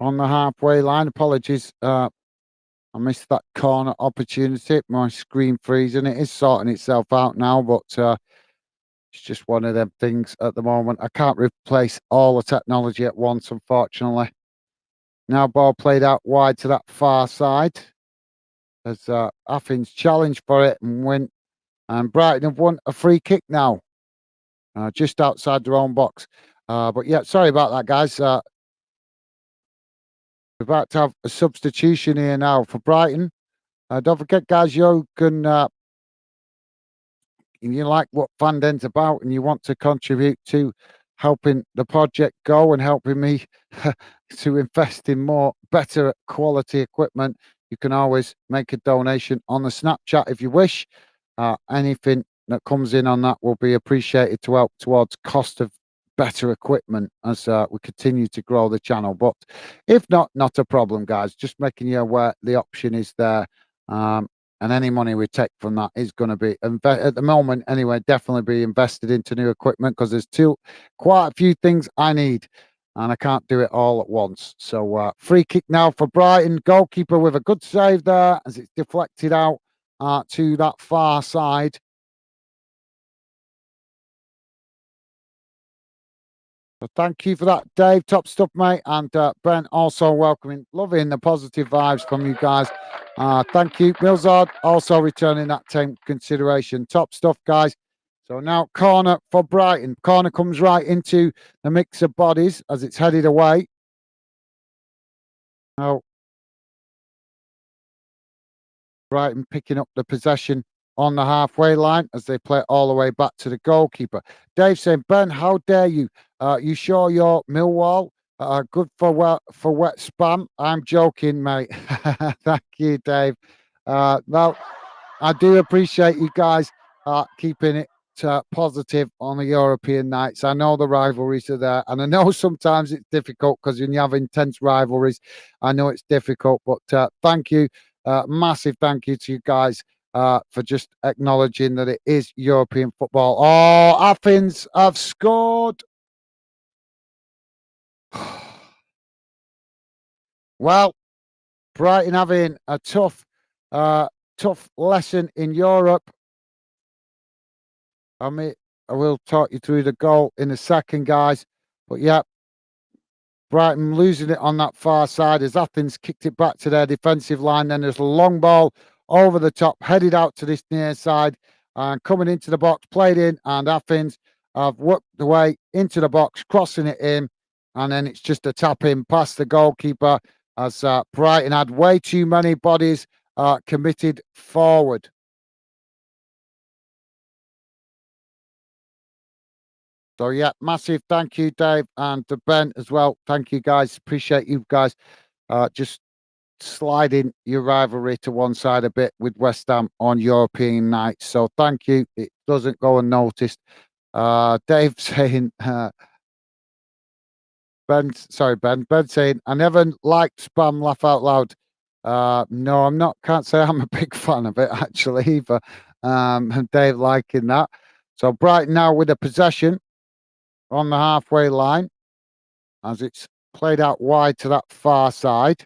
on the halfway line. Apologies. I missed that corner opportunity. My screen freezing. It is sorting itself out now, but it's just one of them things at the moment. I can't replace all the technology at once, unfortunately. Now ball played out wide to that far side as Athens challenged for it and went And Brighton have won a free kick now, just outside their own box. But yeah, sorry about that, guys. We're about to have a substitution here now for Brighton. Don't forget, guys, you can and you like what Fanden's about and you want to contribute to helping the project go and helping me to invest in more better quality equipment, you can always make a donation on the Snapchat if you wish. Anything that comes in on that will be appreciated to help towards cost of better equipment as we continue to grow the channel. But if not, not a problem, guys. Just making you aware the option is there. And any money we take from that is going to be, at the moment anyway, definitely be invested into new equipment because there's quite a few things I need and I can't do it all at once. So free kick now for Brighton. Goalkeeper with a good save there as it's deflected out to that far side. So thank you for that, Dave. Top stuff, mate. And Ben also welcoming, loving the positive vibes from you guys. Thank you. Milzard also returning that team consideration. Top stuff, guys. So now corner for Brighton. Corner comes right into the mix of bodies as it's headed away. Now Brighton picking up the possession on the halfway line as they play all the way back to the goalkeeper. Dave saying, Ben, how dare you? You sure you're Millwall? Good for wet spam. I'm joking, mate. Thank you, Dave. Well, I do appreciate you guys keeping it positive on the European nights. I know the rivalries are there, and I know sometimes it's difficult because when you have intense rivalries, I know it's difficult. But thank you, massive thank you to you guys for just acknowledging that it is European football. Oh, Athens have scored. Well, Brighton having a tough lesson in Europe. I mean, I will talk you through the goal in a second, guys. But yeah, Brighton losing it on that far side as Athens kicked it back to their defensive line. Then there's a long ball over the top, headed out to this near side and coming into the box, played in, and Athens have worked the way into the box, crossing it in, and then it's just a tap in past the goalkeeper as Brighton had way too many bodies committed forward. So yeah, massive thank you, Dave, and to Ben as well. Thank you, guys. Appreciate you guys just sliding your rivalry to one side a bit with West Ham on European nights. So thank you. It doesn't go unnoticed. Dave saying, Ben, sorry, Ben. Ben saying, I never liked spam. Laugh out loud. No, I'm not. Can't say I'm a big fan of it actually either. Dave liking that. So Brighton now with a possession on the halfway line as it's played out wide to that far side.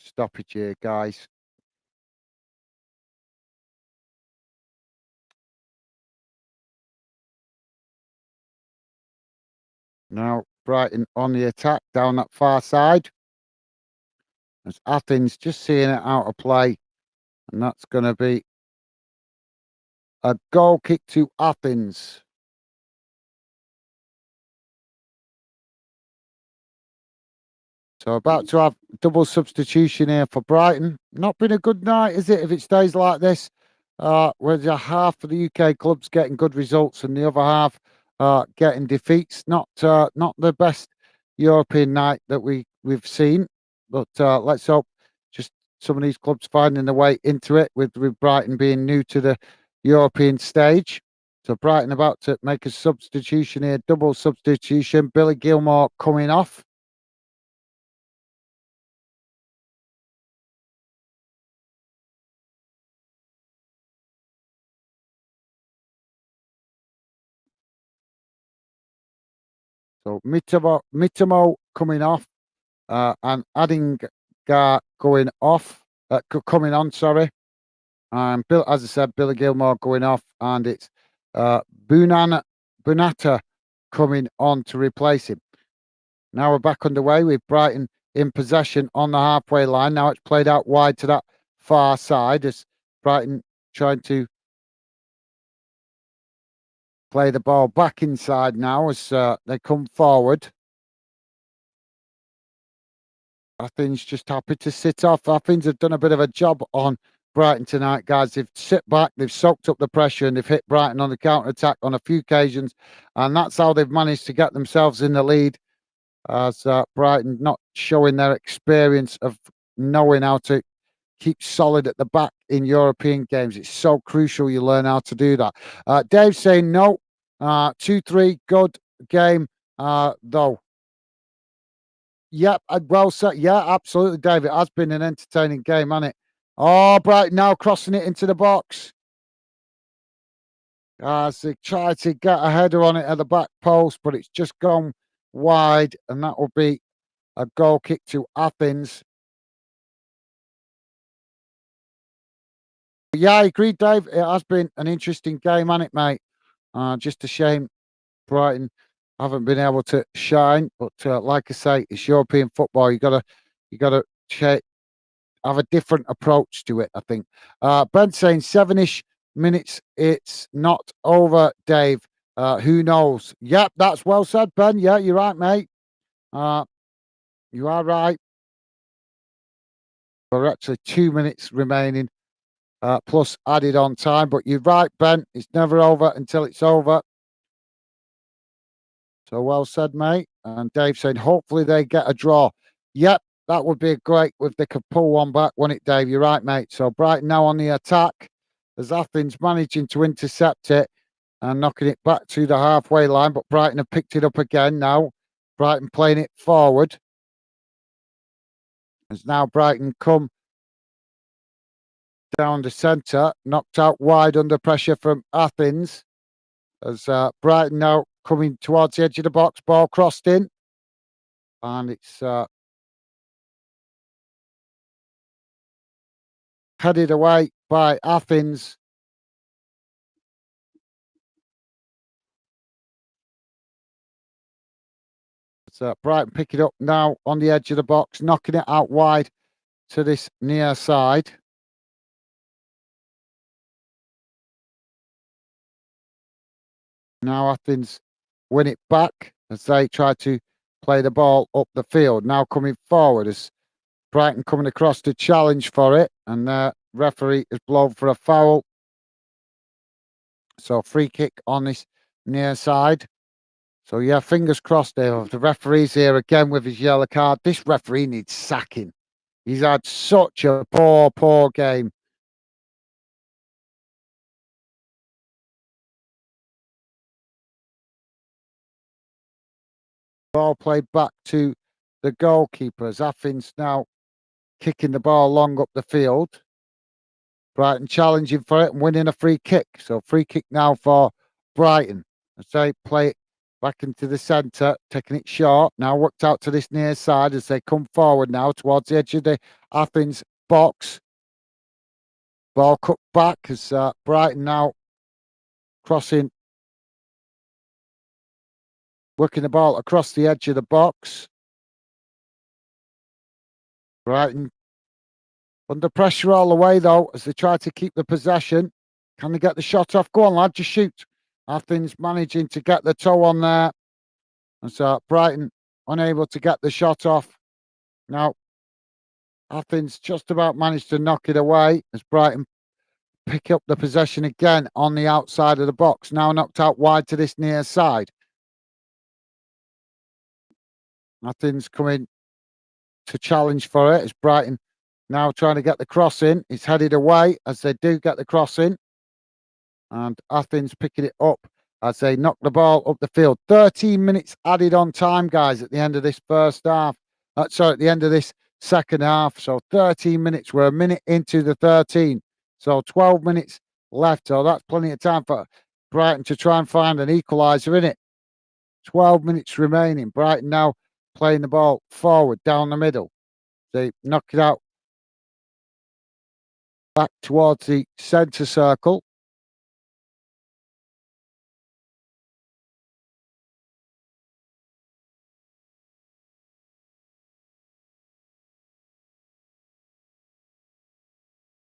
Stoppage here, guys. Now Brighton on the attack down that far side. As Athens just seeing it out of play. And that's going to be a goal kick to Athens. So about to have double substitution here for Brighton. Not been a good night, is it, if it stays like this? Where half of the UK clubs getting good results and the other half getting defeats. Not the best European night that we've seen. But let's hope just some of these clubs finding their way into it with Brighton being new to the European stage. So Brighton about to make a substitution here, double substitution. Billy Gilmore coming off. So Mitamo coming off, and Addingar going off, coming on, sorry. And Bill, as I said, Billy Gilmore going off, and it's Bunata coming on to replace him. Now we're back underway with Brighton in possession on the halfway line. Now it's played out wide to that far side as Brighton trying to play the ball back inside now as they come forward. Athens just happy to sit off. Athens have done a bit of a job on Brighton tonight, guys. They've sit back, they've soaked up the pressure, and they've hit Brighton on the counter-attack on a few occasions. And that's how they've managed to get themselves in the lead, as Brighton not showing their experience of knowing how to keep solid at the back in European games. It's so crucial you learn how to do that. Dave saying no. 2-3, good game, though. Yep, well said. Yeah, absolutely, Dave. It has been an entertaining game, hasn't it? Oh, Brighton now crossing it into the box. As they try to get a header on it at the back post, but it's just gone wide, and that will be a goal kick to Athens. Yeah, I agree, Dave. It has been an interesting game, hasn't it, mate? Just a shame Brighton haven't been able to shine, but like I say, it's European football. You gotta have a different approach to it, I think. Ben saying 7-ish minutes. It's not over, Dave. Who knows? Yep, that's well said, Ben. Yeah, you're right, mate. You are right. There are actually 2 minutes remaining, plus added on time. But you're right, Ben. It's never over until it's over. So well said, mate. And Dave saying, hopefully they get a draw. Yep, that would be great if they could pull one back, wouldn't it, Dave? You're right, mate. So Brighton now on the attack as Athens managing to intercept it and knocking it back to the halfway line. But Brighton have picked it up again now. Brighton playing it forward. As now Brighton come down the centre, knocked out wide under pressure from Athens. As Brighton now coming towards the edge of the box, ball crossed in. And it's headed away by Athens. So Brighton pick it up now on the edge of the box, knocking it out wide to this near side. Now Athens win it back as they try to play the ball up the field. Now coming forward as Brighton coming across to challenge for it, and the referee has blown for a foul. So free kick on this near side. So yeah, fingers crossed there. The referee's here again with his yellow card. This referee needs sacking. He's had such a poor game. Ball played back to the goalkeepers. Athens now kicking the ball long up the field. Brighton challenging for it and winning a free kick. So free kick now for Brighton. As they play it back into the centre, taking it short. Now worked out to this near side as they come forward now towards the edge of the Athens box. Ball cut back as Brighton now crossing, working the ball across the edge of the box. Brighton under pressure all the way, though, as they try to keep the possession. Can they get the shot off? Go on, lad, just shoot. Athens managing to get the toe on there. And so Brighton unable to get the shot off. Now, Athens just about managed to knock it away as Brighton pick up the possession again on the outside of the box. Now knocked out wide to this near side. Athens coming to challenge for it as Brighton now trying to get the cross in. It's headed away as they do get the cross in. And Athens picking it up as they knock the ball up the field. 13 minutes added on time, guys, at the end of this first half. At the end of this second half. So 13 minutes. We're a minute into the 13. So 12 minutes left. So that's plenty of time for Brighton to try and find an equaliser in it. 12 minutes remaining. Brighton now playing the ball forward down the middle. They knock it out back towards the centre circle.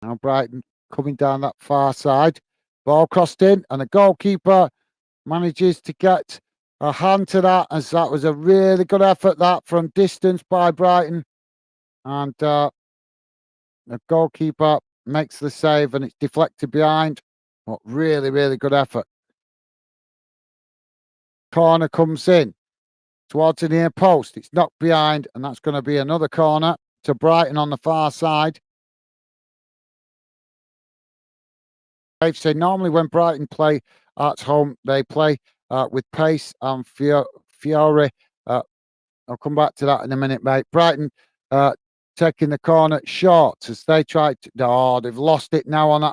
Now Brighton coming down that far side. Ball crossed in, and the goalkeeper manages to get a hand to that, as that was a really good effort that from distance by Brighton. And the goalkeeper makes the save, and it's deflected behind. But really, really good effort. Corner comes in towards the near post. It's knocked behind, and that's going to be another corner to Brighton on the far side. Dave said normally when Brighton play at home, they play with pace and Fiore. I'll come back to that in a minute, mate. Brighton taking the corner short as they try to. Oh, they've lost it now on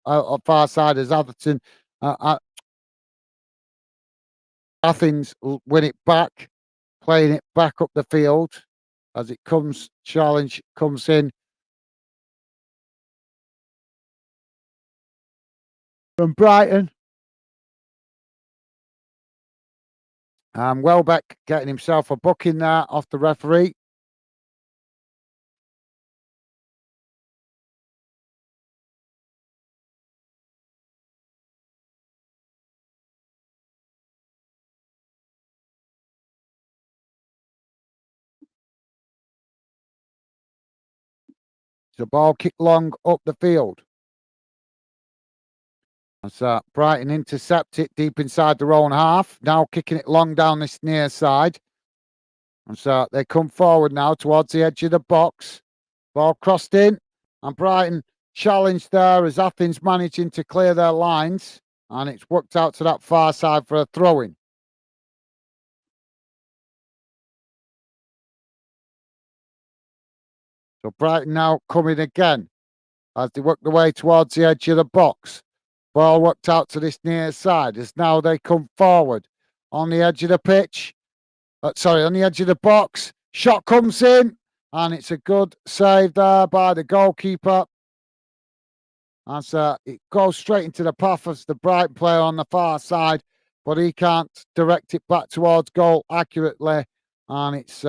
our far side as Atherton. Athens win it back, playing it back up the field as it comes. Challenge comes in from Brighton. Welbeck getting himself a booking there off the referee. The ball kicked long up the field. As Brighton intercept it deep inside their own half. Now kicking it long down this near side. And so they come forward now towards the edge of the box. Ball crossed in. And Brighton challenged there as Athens managing to clear their lines. And it's worked out to that far side for a throw-in. So Brighton now coming again as they work their way towards the edge of the box. Ball worked out to this near side as now they come forward on the edge of the pitch. On the edge of the box. Shot comes in, and it's a good save there by the goalkeeper. As it goes straight into the path of the Brighton player on the far side, but he can't direct it back towards goal accurately, and it's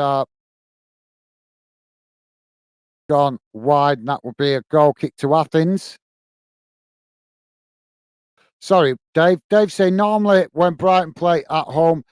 gone wide, and that would be a goal kick to Athens. Sorry, Dave. Dave saying normally when Brighton play at home,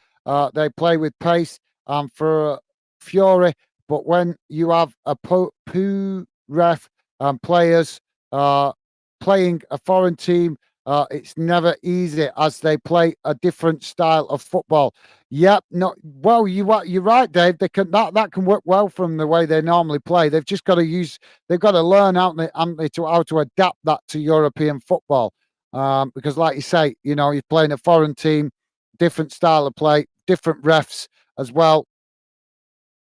they play with pace and for fury. But when you have a poo ref and players playing a foreign team, it's never easy as they play a different style of football. Yep, no, well, you're right, Dave. They can that can work well from the way they normally play. They've just got to they've got to learn, haven't they, to how to adapt that to European football. Because, like you say, you're playing a foreign team, different style of play, different refs as well.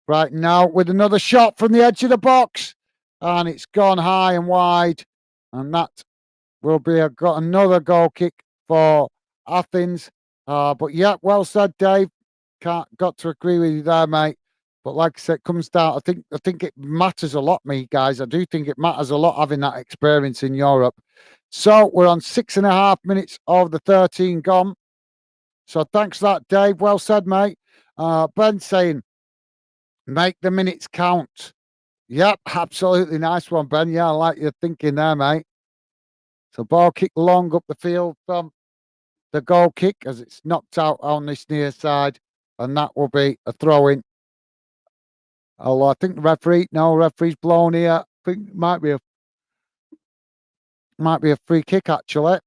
Right now, with another shot from the edge of the box, and it's gone high and wide, and that will be got another goal kick for Athens. But yeah, well said, Dave. Got to agree with you there, mate. But like I said, it comes down. I think it matters a lot, me guys. I do think it matters a lot having that experience in Europe. So we're on 6.5 minutes of the 13 gone. So thanks for that, Dave. Well said, mate. Ben saying, make the minutes count. Yep, absolutely nice one, Ben. Yeah, I like your thinking there, mate. So ball kick long up the field from the goal kick as it's knocked out on this near side, and that will be a throw-in. Oh, I think the referee's blown here. I think it might be a free kick actually.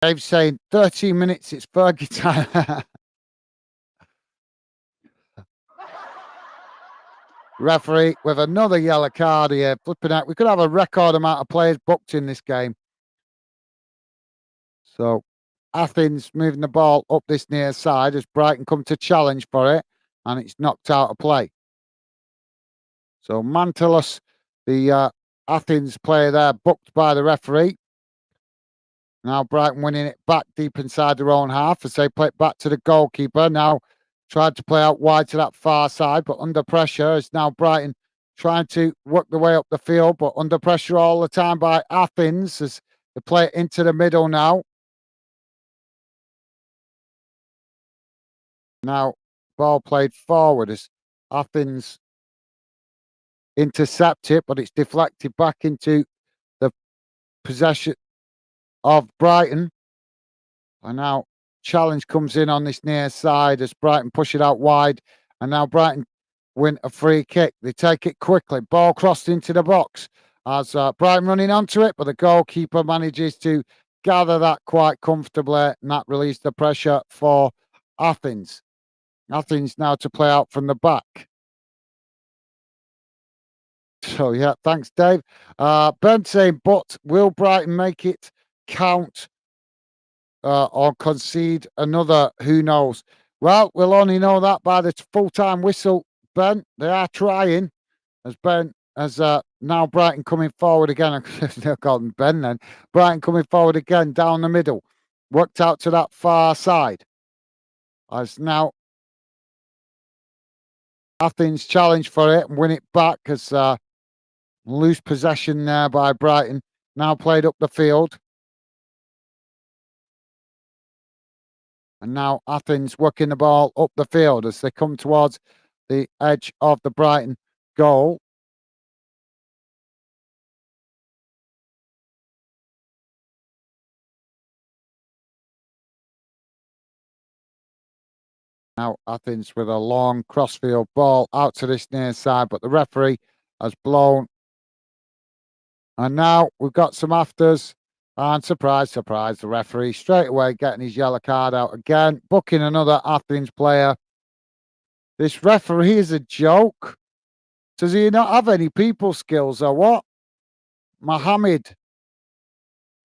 Dave's saying 13 minutes, it's Fergie time. Referee with another yellow card here. Flipping out. We could have a record amount of players booked in this game. So Athens moving the ball up this near side as Brighton come to challenge for it, and it's knocked out of play. So Mantelos, the Athens player there, booked by the referee. Now Brighton winning it back deep inside their own half as they play it back to the goalkeeper. Now tried to play out wide to that far side, but under pressure is now Brighton trying to work their way up the field, but under pressure all the time by Athens as they play it into the middle now. Now, ball played forward as Athens intercept it, but it's deflected back into the possession of Brighton. And now challenge comes in on this near side as Brighton push it out wide. And now Brighton win a free kick. They take it quickly. Ball crossed into the box as Brighton running onto it, but the goalkeeper manages to gather that quite comfortably, and that released the pressure for Athens. Athens now to play out from the back. So, yeah, thanks, Dave. Ben saying, but will Brighton make it count or concede another? Who knows? Well, we'll only know that by the full-time whistle, Ben. They are trying, as Ben, as now Brighton coming forward again. They're calling Ben then. Brighton coming forward again down the middle. Worked out to that far side. As now Athens challenge for it and win it back as loose possession there by Brighton. Now played up the field. And now Athens working the ball up the field as they come towards the edge of the Brighton goal. Now Athens with a long crossfield ball out to this near side, but the referee has blown. And now we've got some afters. And surprise, surprise, the referee straight away getting his yellow card out again, booking another Athens player. This referee is a joke. Does he not have any people skills or what? Mohammed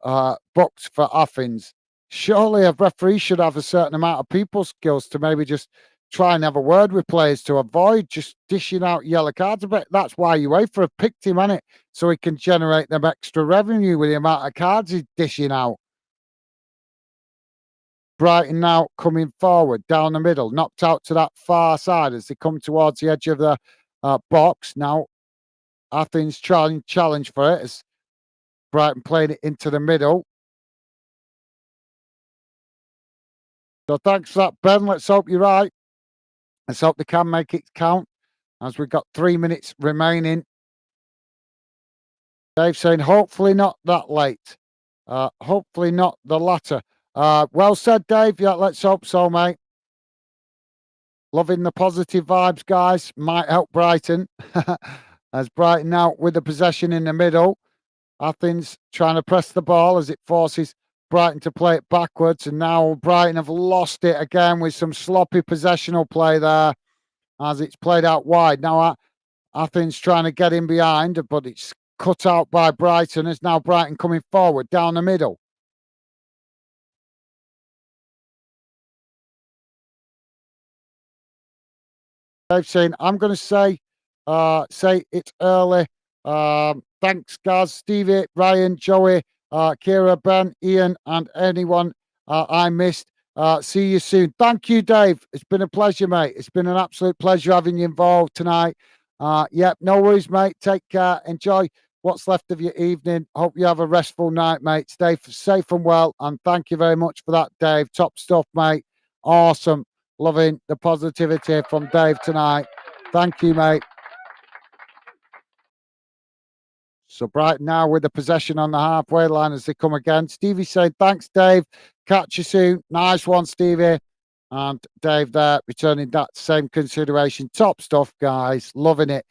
booked for Athens. Surely a referee should have a certain amount of people skills to maybe just try and have a word with players to avoid just dishing out yellow cards a bit. That's why UEFA have picked him, on it, so he can generate them extra revenue with the amount of cards he's dishing out. Brighton now coming forward down the middle, knocked out to that far side as they come towards the edge of the box. Now Athens challenge for it as Brighton playing it into the middle. So thanks for that, Ben. Let's hope you're right. Let's hope they can make it count as we've got 3 minutes remaining. Dave saying, hopefully not that late. Hopefully not the latter. Well said, Dave. Yeah, let's hope so, mate. Loving the positive vibes, guys. Might help Brighton. As Brighton now with the possession in the middle. Athens trying to press the ball as it forces Brighton to play it backwards. And now Brighton have lost it again with some sloppy possessional play there as it's played out wide. Now Athens trying to get in behind, but it's cut out by Brighton. As now Brighton coming forward down the middle. Dave saying, I'm going to say it's early. Thanks, Gaz, Stevie, Ryan, Joey, Kira, Ben, Ian, and anyone I missed. See you soon. Thank you, Dave. It's been a pleasure, mate. It's been an absolute pleasure having you involved tonight. Yep, no worries, mate. Take care. Enjoy what's left of your evening. Hope you have a restful night, mate. Stay safe and well. And thank you very much for that, Dave. Top stuff, mate. Awesome. Loving the positivity from Dave tonight. Thank you, mate. So Brighton now with the possession on the halfway line as they come again. Stevie saying, thanks, Dave. Catch you soon. Nice one, Stevie. And Dave there returning that same consideration. Top stuff, guys. Loving it.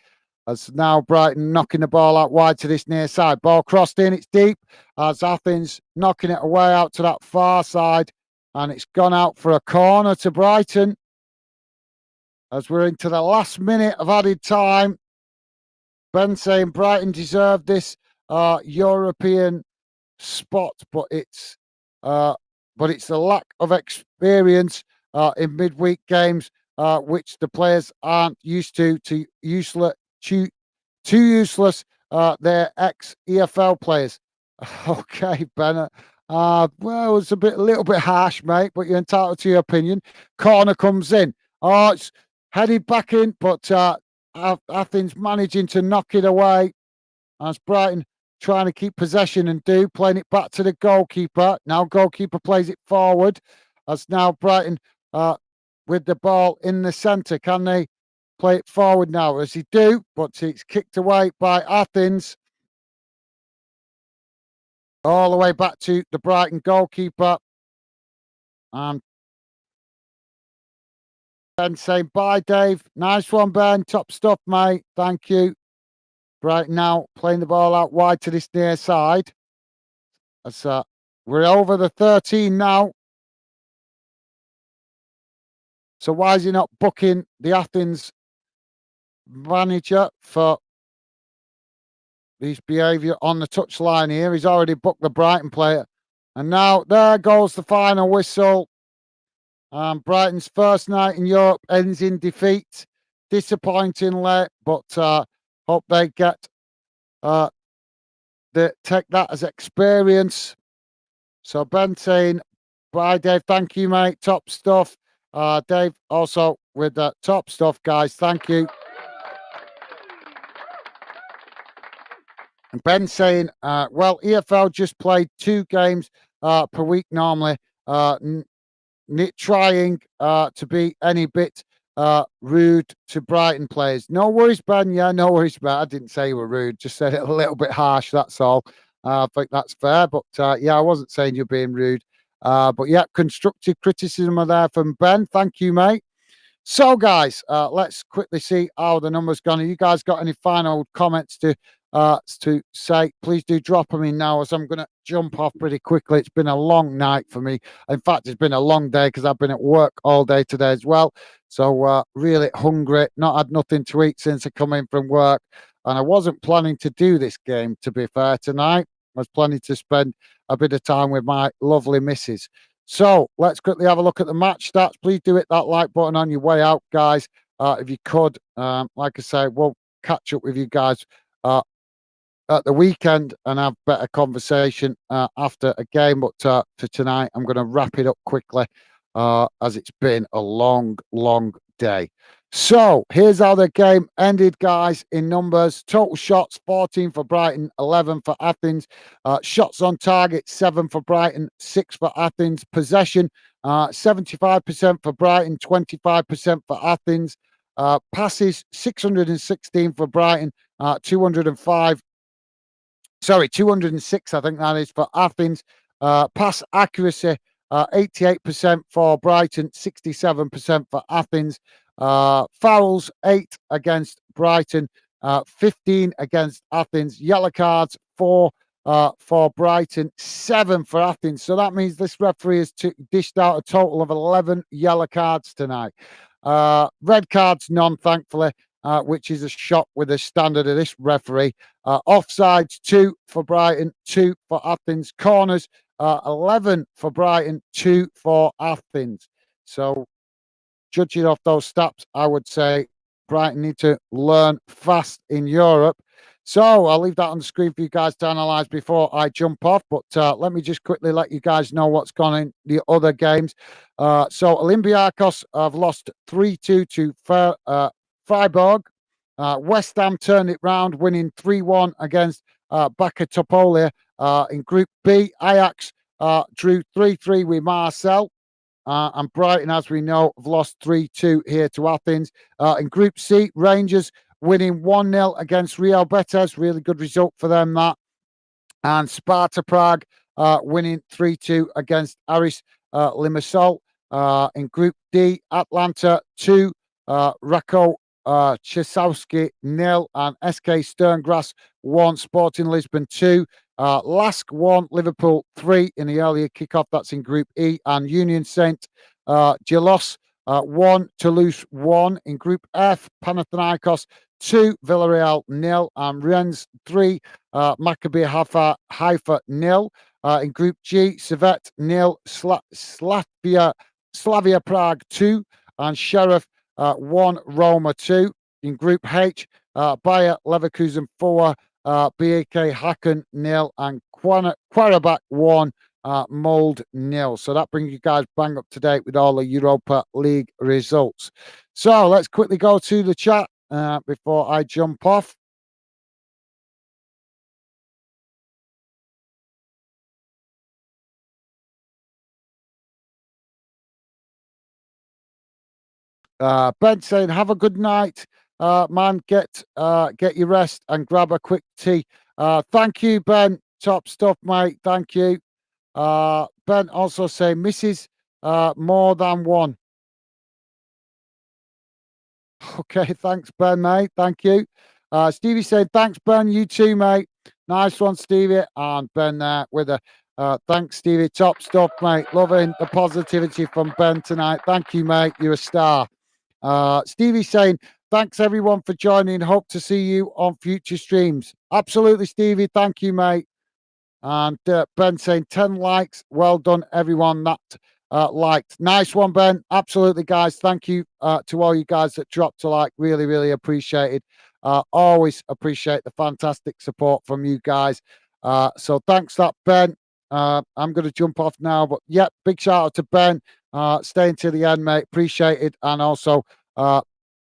As now Brighton knocking the ball out wide to this near side. Ball crossed in. It's deep. As Athens knocking it away out to that far side. And it's gone out for a corner to Brighton. As we're into the last minute of added time. Ben saying Brighton deserved this European spot, but it's the lack of experience in midweek games, which the players aren't used to. Too useless. They're ex-EFL players. Okay, Ben. Well, it's a little bit harsh, mate, but you're entitled to your opinion. Corner comes in. Oh, it's headed back in, but Athens managing to knock it away. As Brighton trying to keep possession and playing it back to the goalkeeper. Now goalkeeper plays it forward. As now Brighton with the ball in the centre. Can they play it forward now? As he do, but it's kicked away by Athens. All the way back to the Brighton goalkeeper. And Ben saying, bye, Dave. Nice one, Ben. Top stuff, mate. Thank you. Brighton now playing the ball out wide to this near side. As we're over the 13 now. So why is he not booking the Athens manager for his behaviour on the touchline here? He's already booked the Brighton player. And now there goes the final whistle. Brighton's first night in Europe ends in defeat. Disappointingly, but hope they get take that as experience. So Ben saying, bye, Dave. Thank you, mate. Top stuff. Dave also with the top stuff, guys. Thank you. And Ben saying, well, EFL just played 2 games per week normally, trying to be any bit rude to Brighton players. No worries, Ben. Yeah, no worries, Ben. I didn't say you were rude. Just said it a little bit harsh. That's all. I think that's fair. But yeah, I wasn't saying you're being rude. But yeah, constructive criticism are there from Ben. Thank you, mate. So, guys, let's quickly see how the numbers gone. Have you guys got any final comments to say? Please do drop them in now, as I'm going to jump off pretty quickly. It's been a long night for me. In fact, it's been a long day because I've been at work all day today as well. So really hungry. Not had nothing to eat since I come in from work, and I wasn't planning to do this game, to be fair, tonight. I was planning to spend a bit of time with my lovely missus. So let's quickly have a look at the match stats. Please do hit that like button on your way out, guys. If you could, like I say, we'll catch up with you guys at the weekend and have better conversation after a game. But for tonight, I'm going to wrap it up quickly as it's been a long, long day. So here's how the game ended, guys, in numbers. Total shots, 14 for Brighton, 11 for Athens. Shots on target, 7 for Brighton, 6 for Athens. Possession, 75% for Brighton, 25% for Athens. Passes, 616 for Brighton, 206, I think that is, for Athens. Pass accuracy, 88% for Brighton, 67% for Athens. Fouls, 8 against Brighton, 15 against Athens. Yellow cards, 4 for Brighton, 7 for Athens. So that means this referee has dished out a total of 11 yellow cards tonight. Red cards, none, thankfully, which is a shock with the standard of this referee. Offsides, 2 for Brighton, 2 for Athens. Corners, 11 for Brighton, 2 for Athens. So judging off those stats, I would say Brighton need to learn fast in Europe. So I'll leave that on the screen for you guys to analyse before I jump off. But let me just quickly let you guys know what's gone in the other games. So Olympiacos have lost 3-2 to Freiburg. West Ham turned it round, winning 3-1 against Baka Topolia. In Group B, Ajax drew 3-3 with Marseille. And Brighton, as we know, have lost 3-2 here to Athens. In Group C, Rangers winning 1-0 against Real Betis. Really good result for them, that. And Sparta Prague winning 3-2 against Aris Limassol. In Group D, Atlanta 2, Rako Czesowski 0, and SK Sterngrass 1, Sporting Lisbon 2. Lask 1, Liverpool 3 in the earlier kickoff. That's in Group E. And Union Saint Gelos 1, Toulouse 1. In Group F, Panathinaikos 2, Villarreal 0, and Rennes 3, Maccabi Haifa 0. In Group G, Servette 0, Slavia Prague 2, and Sheriff 1, Roma 2. In Group H, Bayer Leverkusen 4, BAK Hacken 0, and Qarabakh 1, Mold nil. So that brings you guys bang up to date with all the Europa League results. So let's quickly go to the chat before I jump off. Ben saying, "Have a good night, man. Get your rest and grab a quick tea." Thank you, Ben. Top stuff, mate. Thank you. Ben also saying, "Mrs. More than one." Okay, thanks, Ben, mate. Thank you. Stevie said, "Thanks, Ben. You too, mate." Nice one, Stevie. And Ben there with a thanks, Stevie. Top stuff, mate. Loving the positivity from Ben tonight. Thank you, mate. You're a star. Stevie saying, "Thanks everyone for joining. Hope to see you on future streams." Absolutely, Stevie. Thank you, mate. And Ben saying 10 likes. Well done, everyone that liked. Nice one, Ben. Absolutely, guys. Thank you to all you guys that dropped a like. Really, really appreciated. Always appreciate the fantastic support from you guys. So thanks, that Ben. I'm going to jump off now, but yeah, big shout out to Ben. Staying to the end, mate. Appreciate it. And also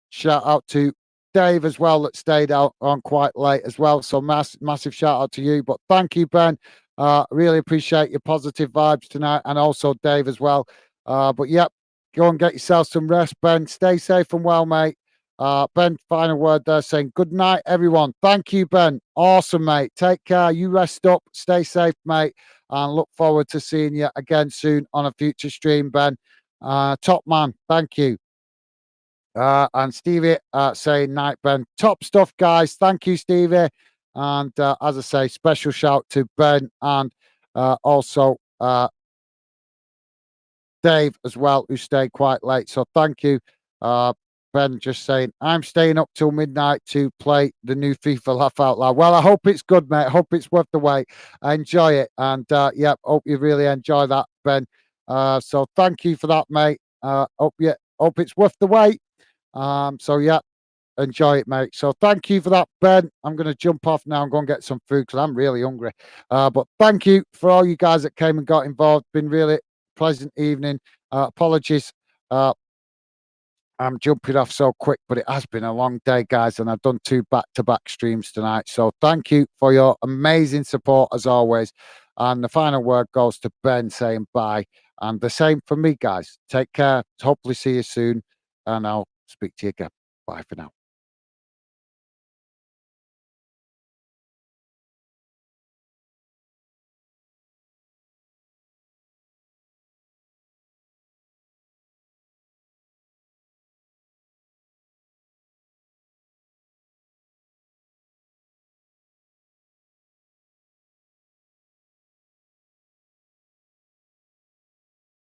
shout out to Dave as well, that stayed out on quite late as well. So massive shout out to you. But thank you, Ben. Really appreciate your positive vibes tonight, and also Dave as well. But yep, go and get yourself some rest, Ben. Stay safe and well, mate. Ben, final word there saying good night, everyone. Thank you, Ben. Awesome, mate. Take care. You rest up. Stay safe, mate. And look forward to seeing you again soon on a future stream, Ben. Top man. Thank you. And Stevie saying night, Ben. Top stuff, guys. Thank you, Stevie. And as I say, special shout to Ben and also Dave as well, who stayed quite late. So thank you. Ben just saying, "I'm staying up till midnight to play the new FIFA Laugh Out Loud." Well, I hope it's good, mate. I hope it's worth the wait. Enjoy it. And yeah, hope you really enjoy that, Ben. So thank you for that, mate. Hope it's worth the wait. So yeah, enjoy it, mate. So thank you for that, Ben. I'm going to jump off now and go and get some food because I'm really hungry. But thank you for all you guys that came and got involved. Been really pleasant evening. Apologies. I'm jumping off so quick, but it has been a long day, guys, and I've done 2 back-to-back streams tonight. So thank you for your amazing support as always. And the final word goes to Ben saying bye. And the same for me, guys. Take care. Hopefully see you soon. And I'll speak to you again. Bye for now.